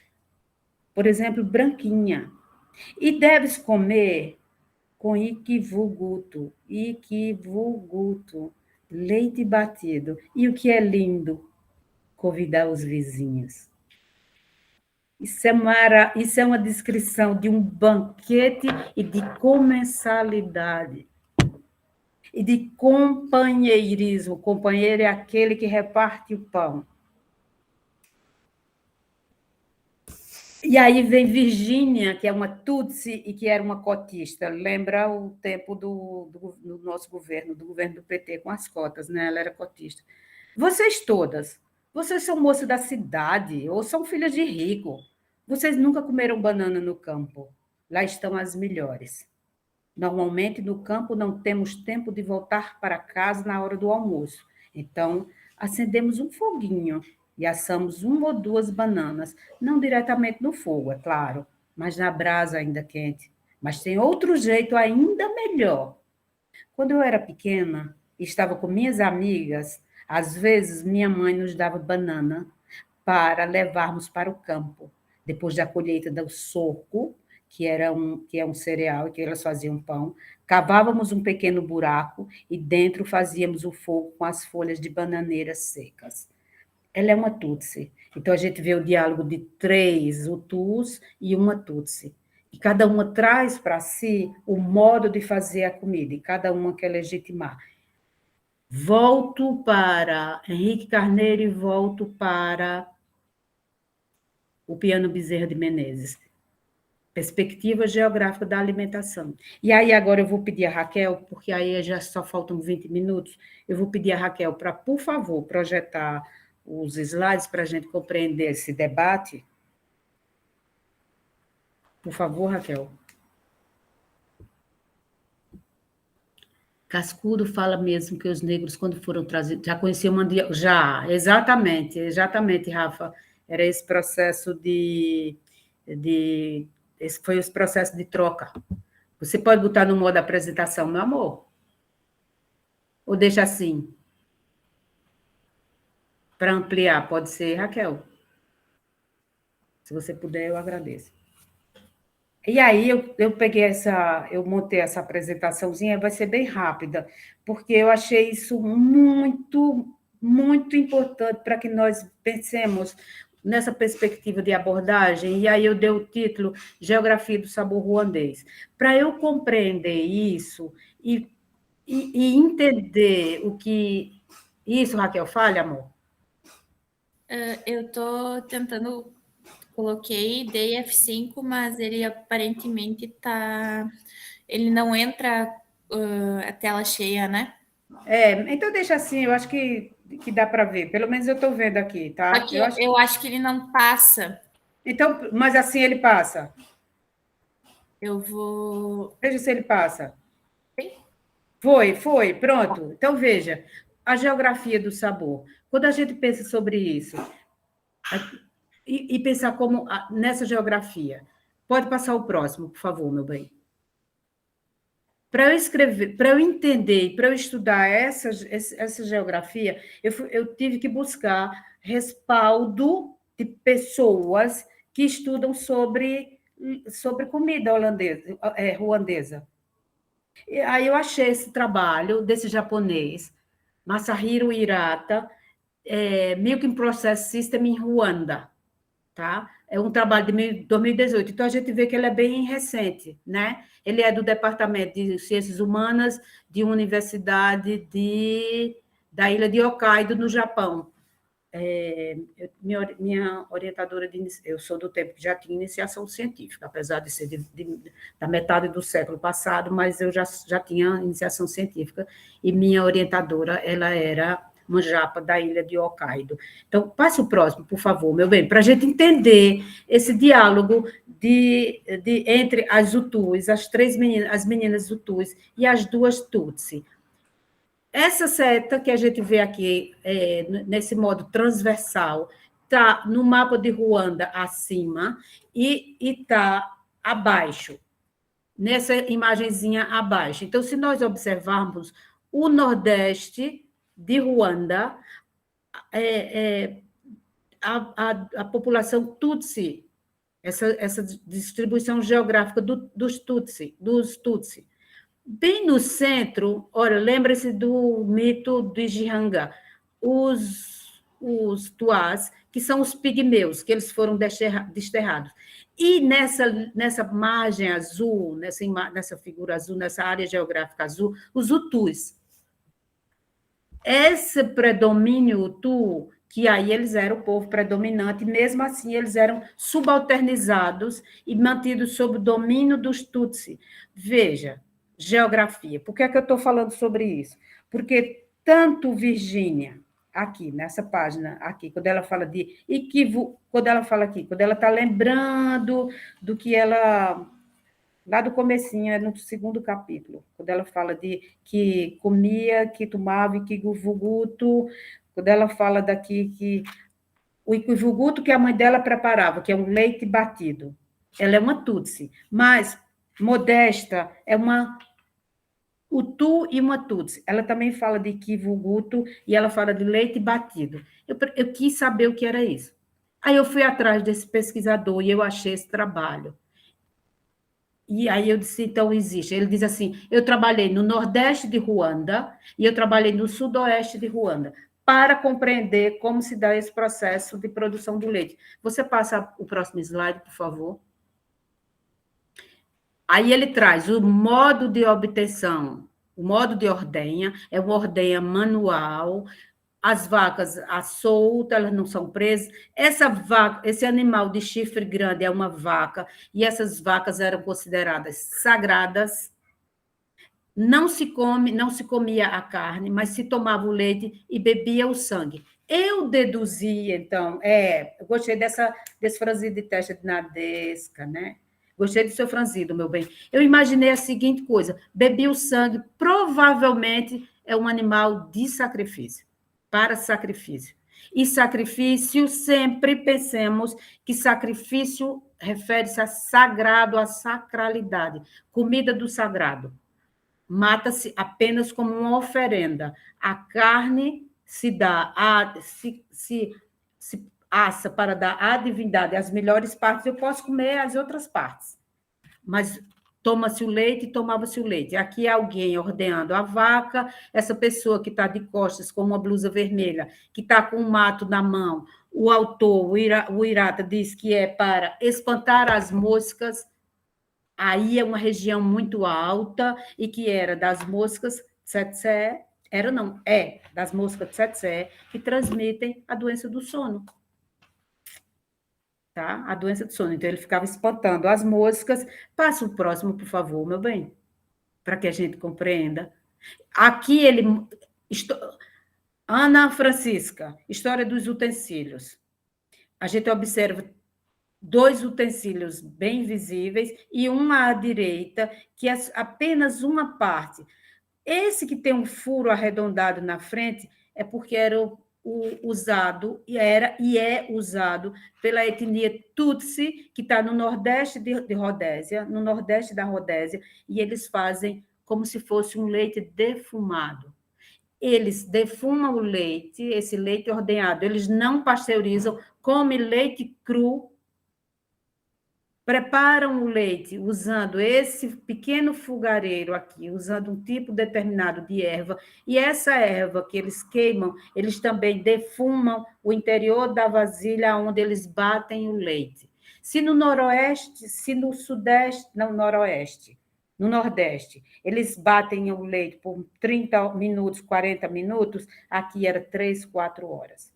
Por exemplo, branquinha. E deve-se comer com ikivuguto, leite batido. E o que é lindo? Convidar os vizinhos. Isso é uma descrição de um banquete e de comensalidade. e de companheirismo. O companheiro é aquele que reparte o pão. E aí vem Virgínia, que é uma Tutsi e que era uma cotista. Lembra o tempo do nosso governo, do governo do PT com as cotas, né? Ela era cotista. Vocês todas, vocês são moças da cidade ou são filhas de rico. Vocês nunca comeram banana no campo. Lá estão as melhores. Normalmente, no campo, não temos tempo de voltar para casa na hora do almoço. Então, acendemos um foguinho e assamos uma ou duas bananas, não diretamente no fogo, é claro, mas na brasa ainda quente. Mas tem outro jeito ainda melhor. Quando eu era pequena e estava com minhas amigas, às vezes minha mãe nos dava banana para levarmos para o campo. Depois da colheita do sorgo, que é um cereal, que elas faziam pão, cavávamos um pequeno buraco e dentro fazíamos o fogo com as folhas de bananeira secas. Ela é uma Tutsi. Então, a gente vê o diálogo de 3 Hutus e uma Tutsi. E cada uma traz para si o modo de fazer a comida, e cada uma quer legitimar. Volto para Henrique Carneiro e volto para o Piano Bezerra de Menezes. Perspectiva geográfica da alimentação. E aí, agora eu vou pedir a Raquel, porque aí já só faltam 20 minutos, eu vou pedir a Raquel para, por favor, projetar os slides para a gente compreender esse debate. Por favor, Raquel. Cascudo fala mesmo que os negros, quando foram trazidos, já conheciam mandioca. Já, exatamente, Rafa. Era esse processo esse foi esse processo de troca. Você pode botar no modo apresentação, meu amor? Ou deixa assim? Para ampliar, pode ser, Raquel? Se você puder, eu agradeço. E aí, eu montei essa apresentaçãozinha, vai ser bem rápida, porque eu achei isso muito, muito importante para que nós pensemos nessa perspectiva de abordagem, e aí eu dei o título Geografia do Sabor Ruandês. Para eu compreender isso e entender o que... Isso, Raquel, fale, amor. Eu estou tentando... Coloquei, dei F5, mas ele aparentemente tá... Ele não entra a tela cheia, né? Então deixa assim, eu acho que dá para ver. Pelo menos eu estou vendo aqui, tá? Aqui, eu acho que ele não passa. Então, mas assim ele passa. Eu vou... Veja se ele passa. Sim. Foi, pronto. Então, veja, a geografia do sabor. Quando a gente pensa sobre isso, e pensar como nessa geografia, pode passar o próximo, por favor, meu bem. Para eu escrever, para eu entender, para eu estudar essa geografia, eu tive que buscar respaldo de pessoas que estudam sobre comida ruandesa. E aí eu achei esse trabalho desse japonês, Masahiro Hirata, Milk Process System in Ruanda, tá? É um trabalho de 2018, então a gente vê que ele é bem recente, né? Ele é do Departamento de Ciências Humanas de uma universidade da ilha de Hokkaido, no Japão. Minha orientadora, eu sou do tempo que já tinha iniciação científica, apesar de ser da metade do século passado, mas eu já tinha iniciação científica, e minha orientadora, ela era uma japa da ilha de Hokkaido. Então, passe o próximo, por favor, meu bem, para a gente entender esse diálogo entre as Hutus, as meninas Hutus e as duas Tutsi. Essa seta que a gente vê aqui, nesse modo transversal, está no mapa de Ruanda acima e está abaixo, nessa imagenzinha abaixo. Então, se nós observarmos o Nordeste de Ruanda, a população Tutsi, essa distribuição geográfica dos Tutsi. Bem no centro, ora, lembra-se do mito de Gihanga, os Tuás, que são os pigmeus, que eles foram desterrados. E nessa margem azul, nessa figura azul, nessa área geográfica azul, os Hutus. esse predomínio Hutu, que aí eles eram o povo predominante, mesmo assim eles eram subalternizados e mantidos sob o domínio dos Tutsi. Veja, geografia. Por que é que eu estou falando sobre isso? Porque tanto Virgínia, aqui, nessa página, aqui, quando ela fala de equívoco, quando ela fala aqui, quando ela está lembrando do que ela lá do comecinho, é no segundo capítulo, quando ela fala de que comia, que tomava ikivuguto, quando ela fala daqui que o ikivuguto que a mãe dela preparava, que é um leite batido. Ela é uma Tutsi, mas Modesta é uma Hutu e uma Tutsi. Ela também fala de ikivuguto e ela fala de leite batido. Eu quis saber o que era isso. Aí eu fui atrás desse pesquisador e eu achei esse trabalho. E aí eu disse, então existe. Ele diz assim, eu trabalhei no Nordeste de Ruanda e eu trabalhei no Sudoeste de Ruanda para compreender como se dá esse processo de produção do leite. Você passa o próximo slide, por favor. Aí ele traz o modo de obtenção, o modo de ordenha, é uma ordenha manual, as vacas soltas, elas não são presas. Essa vaca, esse animal de chifre grande é uma vaca, e essas vacas eram consideradas sagradas. Não se comia a carne, mas se tomava o leite e bebia o sangue. Eu deduzi, então, eu gostei desse franzido de testa de Nadesca, né? Gostei do seu franzido, meu bem. Eu imaginei a seguinte coisa: bebi o sangue, provavelmente é um animal de sacrifício, para sacrifício. E sacrifício, sempre pensemos que sacrifício refere-se a sagrado, a sacralidade, comida do sagrado. Mata-se apenas como uma oferenda. A carne se dá, se assa para dar à divindade as melhores partes, eu posso comer as outras partes. Mas toma-se o leite e tomava-se o leite. Aqui é alguém ordenhando a vaca, essa pessoa que está de costas com uma blusa vermelha, que está com um mato na mão, o autor, o Irata, diz que é para espantar as moscas. Aí é uma região muito alta e que era das moscas tsetse, das moscas tsetse que transmitem a doença do sono. Tá? A doença do sono. Então, ele ficava espantando as moscas. Passa o próximo, por favor, meu bem, para que a gente compreenda. Aqui ele... Ana Francisca, história dos utensílios. A gente observa 2 utensílios bem visíveis e uma à direita, que é apenas uma parte. Esse que tem um furo arredondado na frente é porque era usado, e é usado pela etnia Tutsi, que está no nordeste de Rodésia, no nordeste da Rodésia, e eles fazem como se fosse um leite defumado. Eles defumam o leite, esse leite ordenhado, eles não pasteurizam, comem leite cru, preparam o leite usando esse pequeno fogareiro aqui, usando um tipo determinado de erva, e essa erva que eles queimam, eles também defumam o interior da vasilha onde eles batem o leite. Se no noroeste, se no sudeste, não, noroeste, no nordeste, eles batem o leite por 30 minutos, 40 minutos, aqui era 3, 4 horas.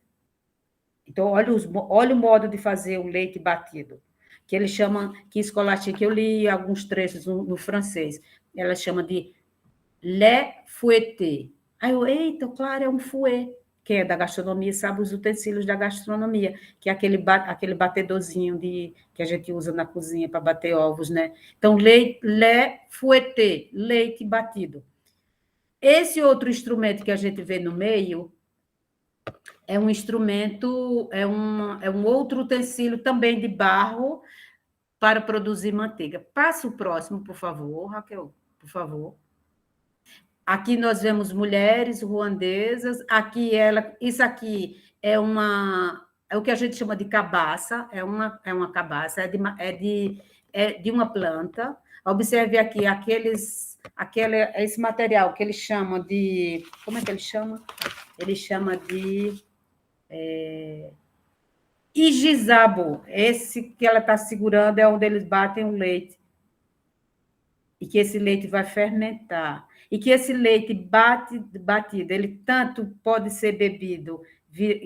Então, olha o modo de fazer o leite batido, que eles chamam, que Scholastique, eu li alguns trechos no francês, ela chama de lait fouetté. Aí eu, eita, claro, é um fouet. Quem é da gastronomia sabe os utensílios da gastronomia, que é aquele batedorzinho que a gente usa na cozinha para bater ovos, né? Então, lait fouetté, leite batido. Esse outro instrumento que a gente vê no meio é um instrumento, é um outro utensílio também de barro para produzir manteiga. Passa o próximo, por favor, Raquel, por favor. Aqui nós vemos mulheres ruandesas. Isso aqui é o que a gente chama de cabaça, é uma cabaça, é de uma planta. Observe aqui esse material que eles chamam de... Como é que ele chama? Ele chama de ijizabo. Esse que ela está segurando é onde eles batem o leite. e que esse leite vai fermentar, e que esse leite batido, ele tanto pode ser bebido,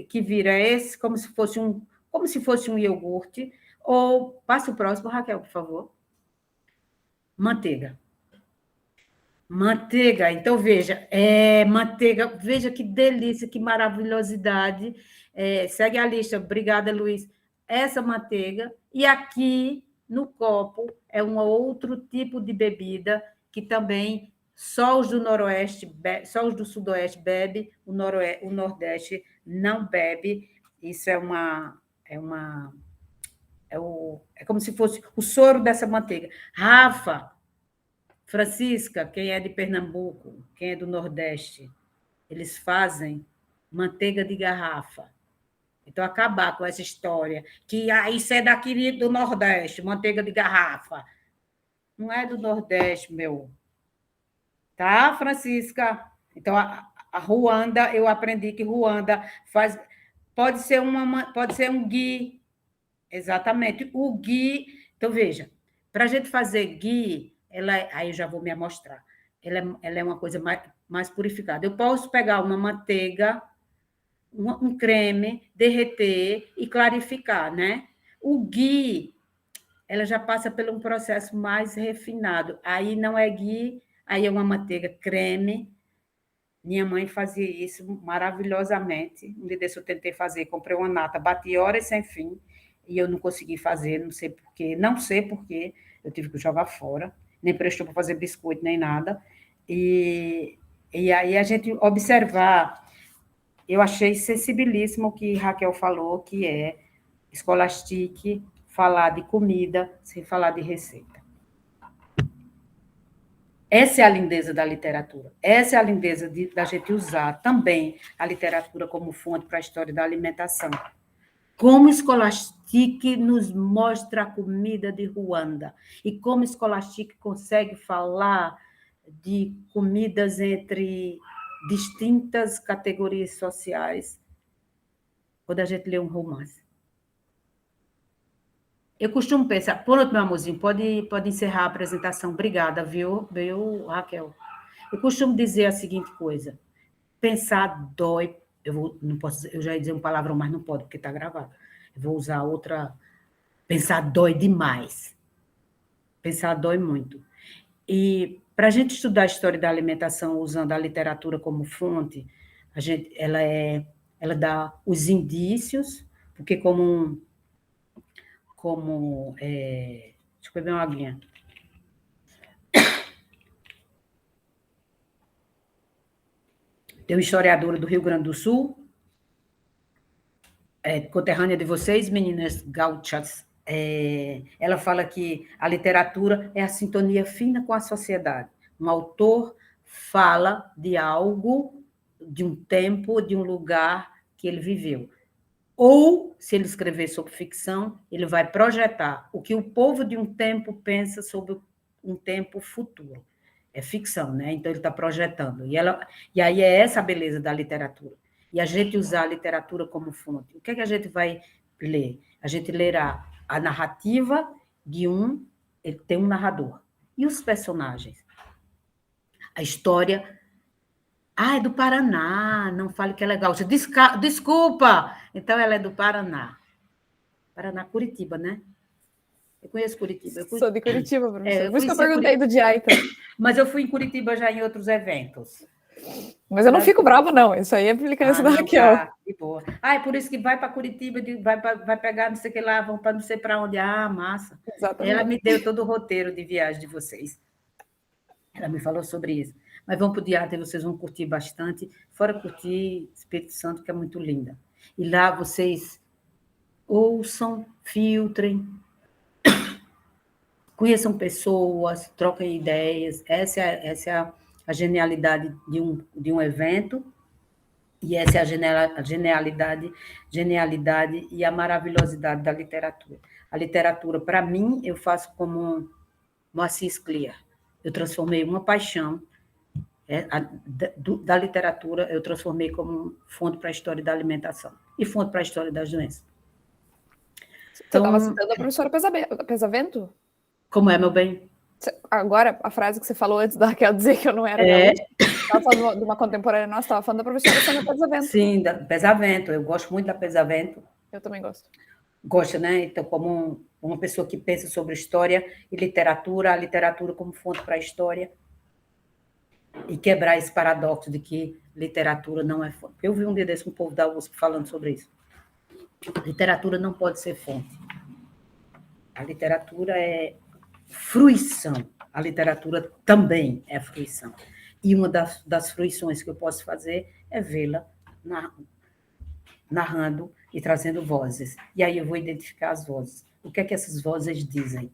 que vira esse, como se fosse um iogurte, ou, passa o próximo, Raquel, por favor. Manteiga. Manteiga, então veja, manteiga, veja que delícia, que maravilhosidade. Segue a lista, obrigada, Luiz. Essa manteiga, e aqui no copo é um outro tipo de bebida que também só os do Noroeste, só os do Sudoeste bebe, o Nordeste não bebe. Isso é como se fosse o soro dessa manteiga. Rafa, Francisca, quem é de Pernambuco, quem é do Nordeste, eles fazem manteiga de garrafa. Então, acabar com essa história que isso é daqui do Nordeste, manteiga de garrafa. Não é do Nordeste, meu. Tá, Francisca? Então, a Ruanda, eu aprendi que Ruanda faz... Pode ser um ghee. Exatamente. O ghee... Então, veja, para a gente fazer ghee, aí eu já vou me amostrar. Ela é uma coisa mais purificada. Eu posso pegar uma manteiga, um creme, derreter e clarificar, né? O ghee, ela já passa por um processo mais refinado. Aí não é ghee, aí é uma manteiga creme. Minha mãe fazia isso maravilhosamente. Um dia desse eu tentei fazer, comprei uma nata, bati horas sem fim, e eu não consegui fazer, não sei por quê, eu tive que jogar fora, nem prestou para fazer biscoito, nem nada. E aí a gente observar, eu achei sensibilíssimo o que Raquel falou, que é Scholastic, falar de comida sem falar de receita. Essa é a lindeza da literatura. Essa é a lindeza da gente usar também a literatura como fonte para a história da alimentação. Como Scholastic nos mostra a comida de Ruanda e como Scholastic consegue falar de comidas entre distintas categorias sociais quando a gente lê um romance. Eu costumo pensar... Pronto, meu amorzinho, pode encerrar a apresentação. Obrigada, viu, Raquel? Eu costumo dizer a seguinte coisa: pensar dói. Não posso, eu já ia dizer uma palavrão, mas não pode, porque está gravado. Eu vou usar outra. Pensar dói demais. Pensar dói muito. E para a gente estudar a história da alimentação usando a literatura como fonte, ela dá os indícios, porque deixa eu beber uma aguinha. Tem uma historiadora do Rio Grande do Sul, conterrânea de vocês, meninas gauchas. Ela fala que a literatura é a sintonia fina com a sociedade. Um autor fala de algo, de um tempo, de um lugar que ele viveu. Ou, se ele escrever sobre ficção, ele vai projetar o que o povo de um tempo pensa sobre um tempo futuro. É ficção, né? Então, ele está projetando. E aí é essa a beleza da literatura. E a gente usar a literatura como fonte. O que é que a gente vai ler? A gente lerá a narrativa de ele tem um narrador. E os personagens? A história... é do Paraná, não fale que ela é gaúcha. Desculpa! Então, ela é do Paraná. Paraná, Curitiba, né? Eu conheço Curitiba. Sou de Curitiba, professor. Por isso que eu conheci perguntei do Diá, então. Mas eu fui em Curitiba já em outros eventos. Mas eu não fico brava, não. Isso aí é implicância da Raquel. Tá, de boa. É por isso que vai para Curitiba, vai pegar não sei o que lá, vão para não sei para onde. Massa. Exatamente. Ela me deu todo o roteiro de viagem de vocês. Ela me falou sobre isso. Mas vão para o teatro e vocês vão curtir bastante. Fora curtir Espírito Santo, que é muito linda. E lá vocês ouçam, filtrem, conheçam pessoas, troquem ideias. Essa é a genialidade de um evento, e essa é a genialidade e a maravilhosidade da literatura. A literatura, para mim, eu faço como Moacir Clear. Eu transformei uma paixão da literatura, eu transformei como fonte para a história da alimentação e fonte para a história das doenças. Você estava citando a professora Pesavento? Como é, meu bem? Agora, a frase que você falou antes da Raquel dizer que eu não era gaúcha, estava falando de uma contemporânea nossa, estava falando da professora Sônia Pesavento. Sim, da Pesavento. Eu gosto muito da Pesavento. Eu também gosto. Gosta, né? Então, como uma pessoa que pensa sobre história e literatura, a literatura como fonte para a história, e quebrar esse paradoxo de que literatura não é fonte. Eu vi um dia desse um povo da USP falando sobre isso. Literatura não pode ser fonte. A literatura é fruição. A literatura também é fruição. E uma das fruições que eu posso fazer é vê-la narrando e trazendo vozes. E aí eu vou identificar as vozes. O que é que essas vozes dizem?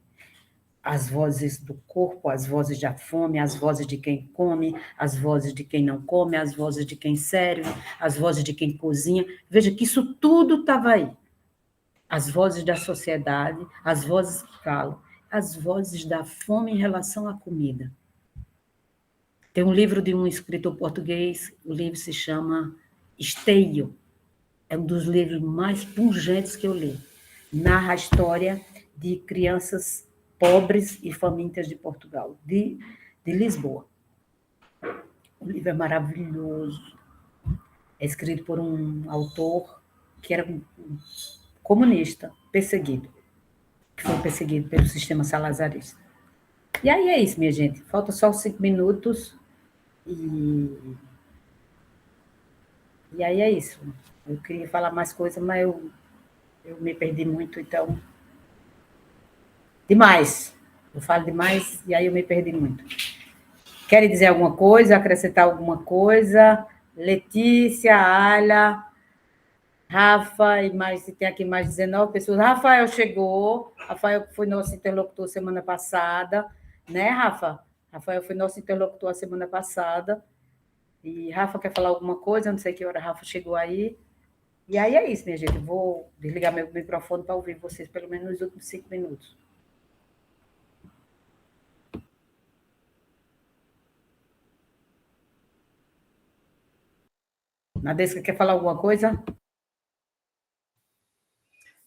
As vozes do corpo, as vozes da fome, as vozes de quem come, as vozes de quem não come, as vozes de quem serve, as vozes de quem cozinha. Veja que isso tudo estava aí. As vozes da sociedade, as vozes que calam, as vozes da fome em relação à comida. Tem um livro de um escritor português, o livro se chama Esteio. É um dos livros mais pungentes que eu li. Narra a história de crianças pobres e famintas de Portugal, de Lisboa. O livro é maravilhoso. É escrito por um autor que era um comunista, perseguido, que foi perseguido pelo sistema salazarista. E aí é isso, minha gente. Falta só 5 minutos e aí é isso. Eu queria falar mais coisa, mas eu me perdi muito, então... Demais. Eu falo demais e aí eu me perdi muito. Querem dizer alguma coisa, acrescentar alguma coisa? Letícia, Ayla, Rafa, e mais, tem aqui mais 19 pessoas. Rafael chegou. Rafael foi nosso interlocutor semana passada, né, Rafa? Rafael foi nosso interlocutor a semana passada. E Rafa quer falar alguma coisa? Eu não sei que hora Rafa chegou aí. E aí é isso, minha gente. Eu vou desligar meu microfone para ouvir vocês pelo menos nos últimos 5 minutos. Nadesca, quer falar alguma coisa?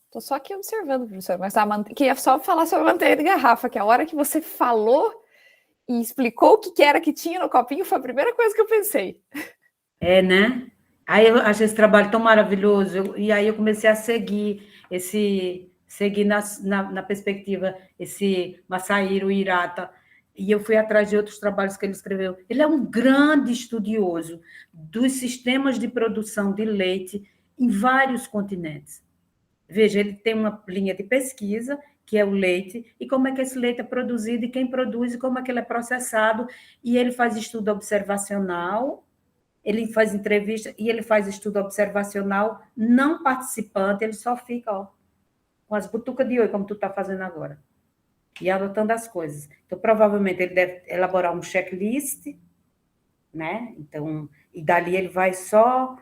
Estou só aqui observando, professor, mas queria só falar sobre a manteiga de garrafa, que a hora que você falou e explicou o que era que tinha no copinho foi a primeira coisa que eu pensei. É, né? Aí eu achei esse trabalho tão maravilhoso, e aí eu comecei a seguir na perspectiva, esse Masahiro Hirata, e eu fui atrás de outros trabalhos que ele escreveu. Ele é um grande estudioso dos sistemas de produção de leite em vários continentes. Veja, ele tem uma linha de pesquisa, que é o leite, e como é que esse leite é produzido, e quem produz, e como é que ele é processado, e ele faz estudo observacional, ele faz entrevista, e ele faz estudo observacional não participante, ele só fica, ó, com as butucas de oi, como tu está fazendo agora, e anotando as coisas. Então, provavelmente, ele deve elaborar um checklist, né? Então, e dali ele vai só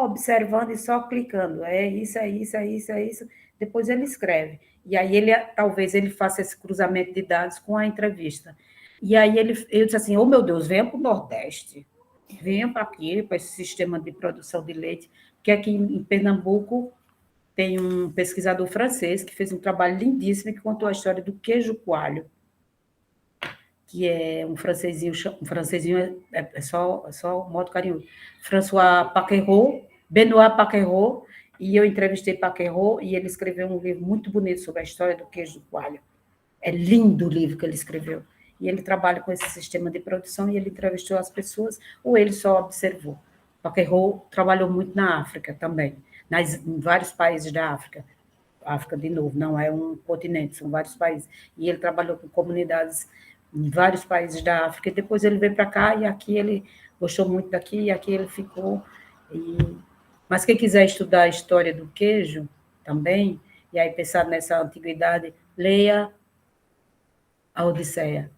observando e só clicando. É isso, é isso, é isso, é isso. Depois ele escreve. E aí talvez ele faça esse cruzamento de dados com a entrevista. E aí eu disse assim, oh meu Deus, venha para o Nordeste. Venha para aqui, para esse sistema de produção de leite, porque aqui em Pernambuco tem um pesquisador francês que fez um trabalho lindíssimo que contou a história do queijo coalho, que é um francesinho é só modo carinhoso, François Paquerot, Benoît Paquerot, e eu entrevistei Paquerot, e ele escreveu um livro muito bonito sobre a história do queijo coalho. É lindo o livro que ele escreveu. E ele trabalha com esse sistema de produção, e ele entrevistou as pessoas, ou ele só observou. Paquerot trabalhou muito na África também, em vários países da África. África, de novo, não é um continente, são vários países. E ele trabalhou com comunidades em vários países da África, e depois ele veio para cá, e aqui ele gostou muito daqui, e aqui ele ficou. Mas quem quiser estudar a história do queijo também, e aí pensar nessa antiguidade, leia a Odisseia.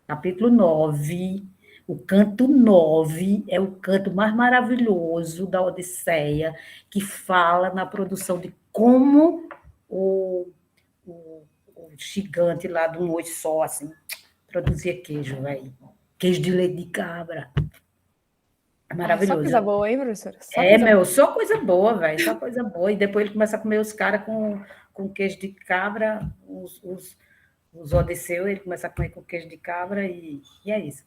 Capítulo 9, o canto 9 é o canto mais maravilhoso da Odisseia, que fala na produção de como o gigante lá de um olho só, assim, produzia queijo, velho. Queijo de leite de cabra. É maravilhoso. Só coisa boa, hein, professora? Só coisa boa, velho, só coisa boa. E depois ele começa a comer os caras com queijo de cabra, os Odisseu, ele começa a comer com queijo de cabra e é isso.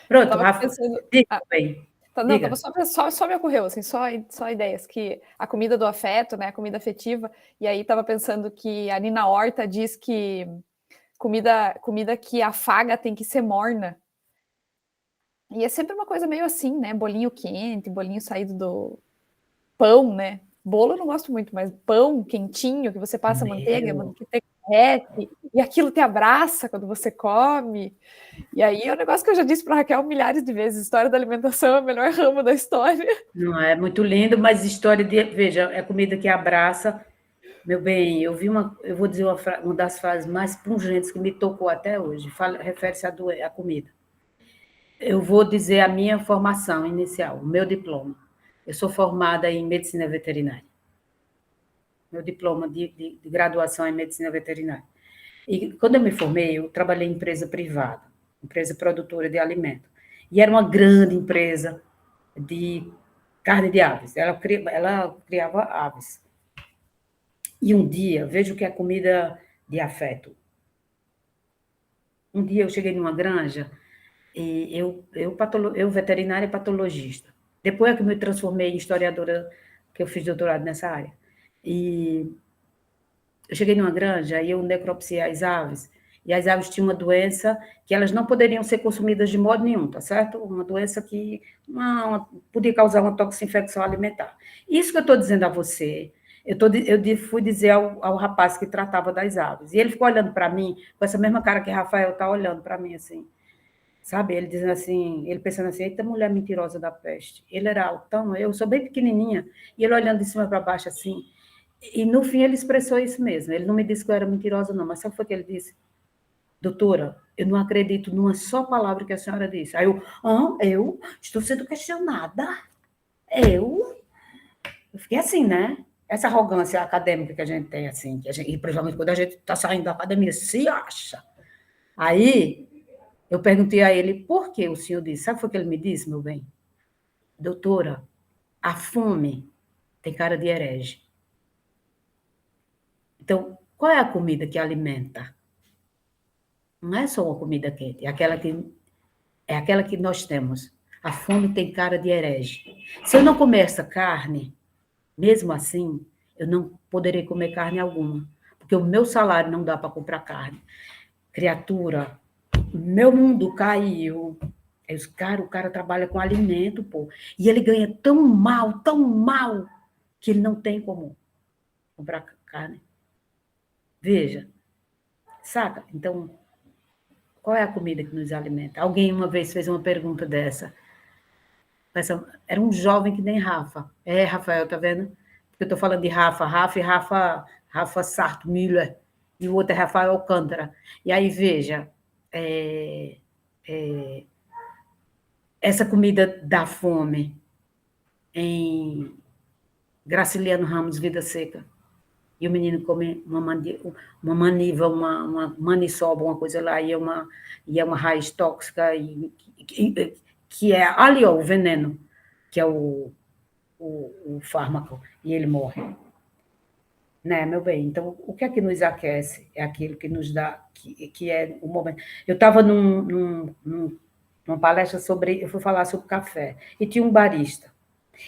Pronto, Tava Rafa, pensando. diga bem. Não, Diga. só me ocorreu, assim, só ideias, que a comida do afeto, né, a comida afetiva, e aí tava pensando que a Nina Horta diz que comida que afaga tem que ser morna. E é sempre uma coisa meio assim, né, bolinho quente, bolinho saído do pão, né, bolo eu não gosto muito, mas pão quentinho, que você passa manteiga, que derrete, e aquilo te abraça quando você come. E aí é um negócio que eu já disse para Raquel milhares de vezes, história da alimentação é o melhor ramo da história. Não é muito lindo, mas história de... Veja, é comida que abraça. Meu bem, eu vou dizer uma das frases mais pungentes que me tocou até hoje, refere-se à comida. Eu vou dizer a minha formação inicial, o meu diploma. Eu sou formada em medicina veterinária. Meu diploma de graduação em medicina veterinária. E quando eu me formei, eu trabalhei em empresa privada, empresa produtora de alimento. E era uma grande empresa de carne de aves. Ela criava aves. E um dia, veja o que é comida de afeto. Um dia eu cheguei numa granja e eu veterinária e patologista. Depois é que me transformei em historiadora, que eu fiz doutorado nessa área. E eu cheguei numa granja e eu necropsiei as aves, e as aves tinham uma doença que elas não poderiam ser consumidas de modo nenhum, tá certo? Uma doença que podia causar uma toxinfecção alimentar. Isso que eu estou dizendo a você, eu fui dizer ao rapaz que tratava das aves, e ele ficou olhando para mim, com essa mesma cara que Rafael está olhando para mim, assim, sabe? Ele dizendo assim, ele pensando assim, eita mulher mentirosa da peste. Ele era altão, eu sou bem pequenininha, e ele olhando de cima para baixo assim, e no fim ele expressou isso mesmo, ele não me disse que eu era mentirosa não, mas sabe o que foi que ele disse? Doutora, eu não acredito numa só palavra que a senhora disse. Aí eu estou sendo questionada. Eu fiquei assim, né? Essa arrogância acadêmica que a gente tem, assim, e principalmente quando a gente está saindo da academia, se acha. Aí, eu perguntei a ele, por que o senhor disse? Sabe o que ele me disse, meu bem? Doutora, a fome tem cara de herege. Então, qual é a comida que alimenta? Não é só uma comida quente, é aquela que nós temos. A fome tem cara de herege. Se eu não comer essa carne, mesmo assim, eu não poderei comer carne alguma, porque o meu salário não dá para comprar carne. Criatura, meu mundo caiu. O cara trabalha com alimento, pô, e ele ganha tão mal, que ele não tem como comprar carne. Veja, saca? Então, qual é a comida que nos alimenta? Alguém uma vez fez uma pergunta dessa. Era um jovem que nem Rafa. É, Rafael, tá vendo? Porque eu estou falando de Rafa e Rafa Sarto-Müller, e o outro é Rafael Alcântara. E aí, veja, essa comida dá fome em Graciliano Ramos, Vida Seca. E o menino come uma maniva, uma maniçoba, uma coisa lá, e é uma raiz tóxica, que é ali, ó, o veneno, que é o fármaco, e ele morre. Né, meu bem? Então, o que é que nos aquece? É aquilo que nos dá, que é o momento. Eu estava numa palestra eu fui falar sobre café, e tinha um barista.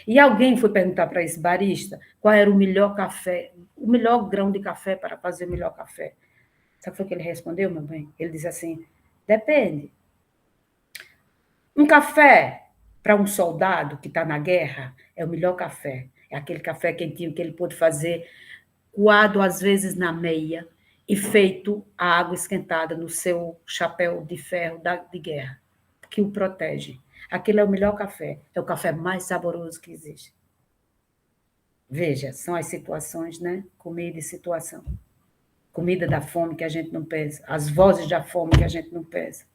E alguém foi perguntar para esse barista qual era o melhor café, o melhor grão de café para fazer o melhor café. Sabe o que foi que ele respondeu, meu bem? Ele disse assim, depende. Um café para um soldado que está na guerra é o melhor café. É aquele café quentinho que ele pode fazer coado, às vezes, na meia e feito a água esquentada no seu chapéu de ferro de guerra, que o protege. Aquele é o melhor café, é o café mais saboroso que existe. Veja, são as situações, né? Comida e situação. Comida da fome que a gente não pensa, as vozes da fome que a gente não pensa.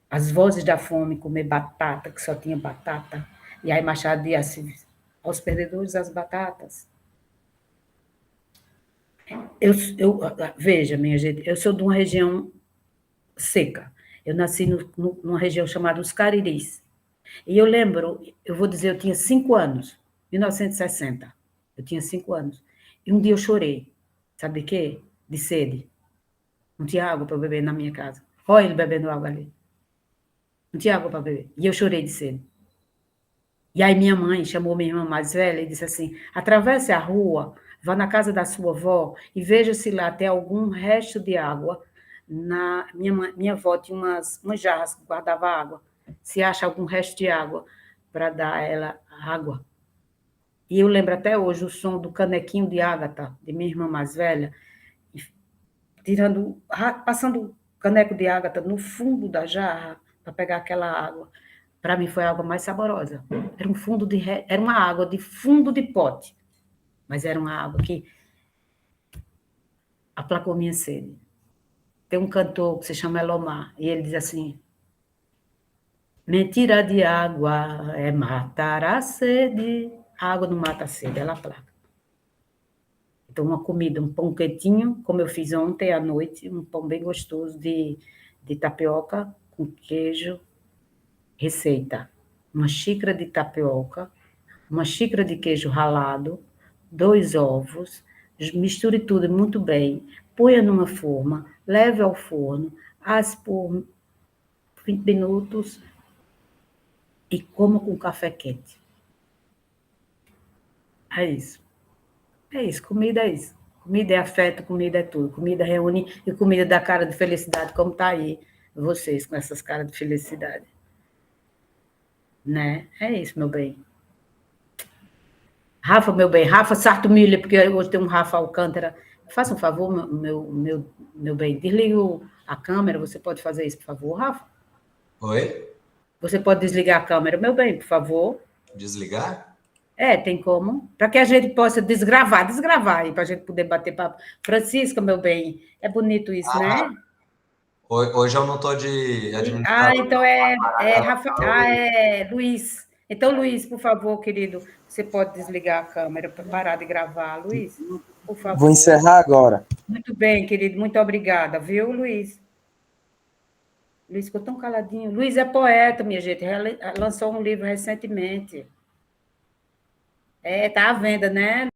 As vozes da fome, comer batata, que só tinha batata, e aí Machado dizia assim, aos perdedores as batatas. Veja, minha gente, eu sou de uma região seca. Eu nasci numa região chamada Os Cariris. E eu lembro, eu vou dizer, eu tinha 5 anos, 1960. Eu tinha 5 anos. E um dia eu chorei. Sabe de quê? de sede. Não tinha água para beber na minha casa. Olha ele bebendo água ali. Não tinha água para beber. E eu chorei de sede. E aí minha mãe chamou minha irmã mais velha e disse assim, atravesse a rua, vá na casa da sua avó e veja se lá tem algum resto de água. Minha avó tinha umas jarras que guardava água. Se acha algum resto de água para dar a ela água. E eu lembro até hoje o som do canequinho de ágata, de minha irmã mais velha, passando o caneco de ágata no fundo da jarra para pegar aquela água. Para mim foi a água mais saborosa. Era uma água de fundo de pote, mas era uma água que aplacou minha sede. Tem um cantor que se chama Elomar, e ele diz assim, mentira de água é matar a sede. A água não mata a sede, ela aplaca. Então, uma comida, um pão quentinho, como eu fiz ontem à noite, um pão bem gostoso de tapioca com queijo. Receita: uma xícara de tapioca, uma xícara de queijo ralado, 2 ovos, misture tudo muito bem, ponha numa forma, leve ao forno, asse por 20 minutos e coma com café quente. É isso. É isso, comida é isso. Comida é afeto, comida é tudo. Comida reúne e comida dá cara de felicidade, como está aí vocês com essas caras de felicidade. Né? É isso, meu bem. Rafa, meu bem, Rafa Sartumilha, porque hoje tem um Rafa Alcântara. Faça um favor, meu bem, desliga a câmera, você pode fazer isso, por favor, Rafa? Oi? Você pode desligar a câmera, meu bem, por favor? Desligar? Tem como? Para que a gente possa desgravar aí, para a gente poder bater papo. Francisca, meu bem, é bonito isso, né? Hoje eu não estou de administrador. Então Rafa, Luiz. Então, Luiz, por favor, querido, você pode desligar a câmera para parar de gravar, Luiz? Por favor. Vou encerrar agora. Muito bem, querido, muito obrigada, viu, Luiz? Luiz ficou tão caladinho. Luiz é poeta, minha gente, lançou um livro recentemente. Está à venda, né?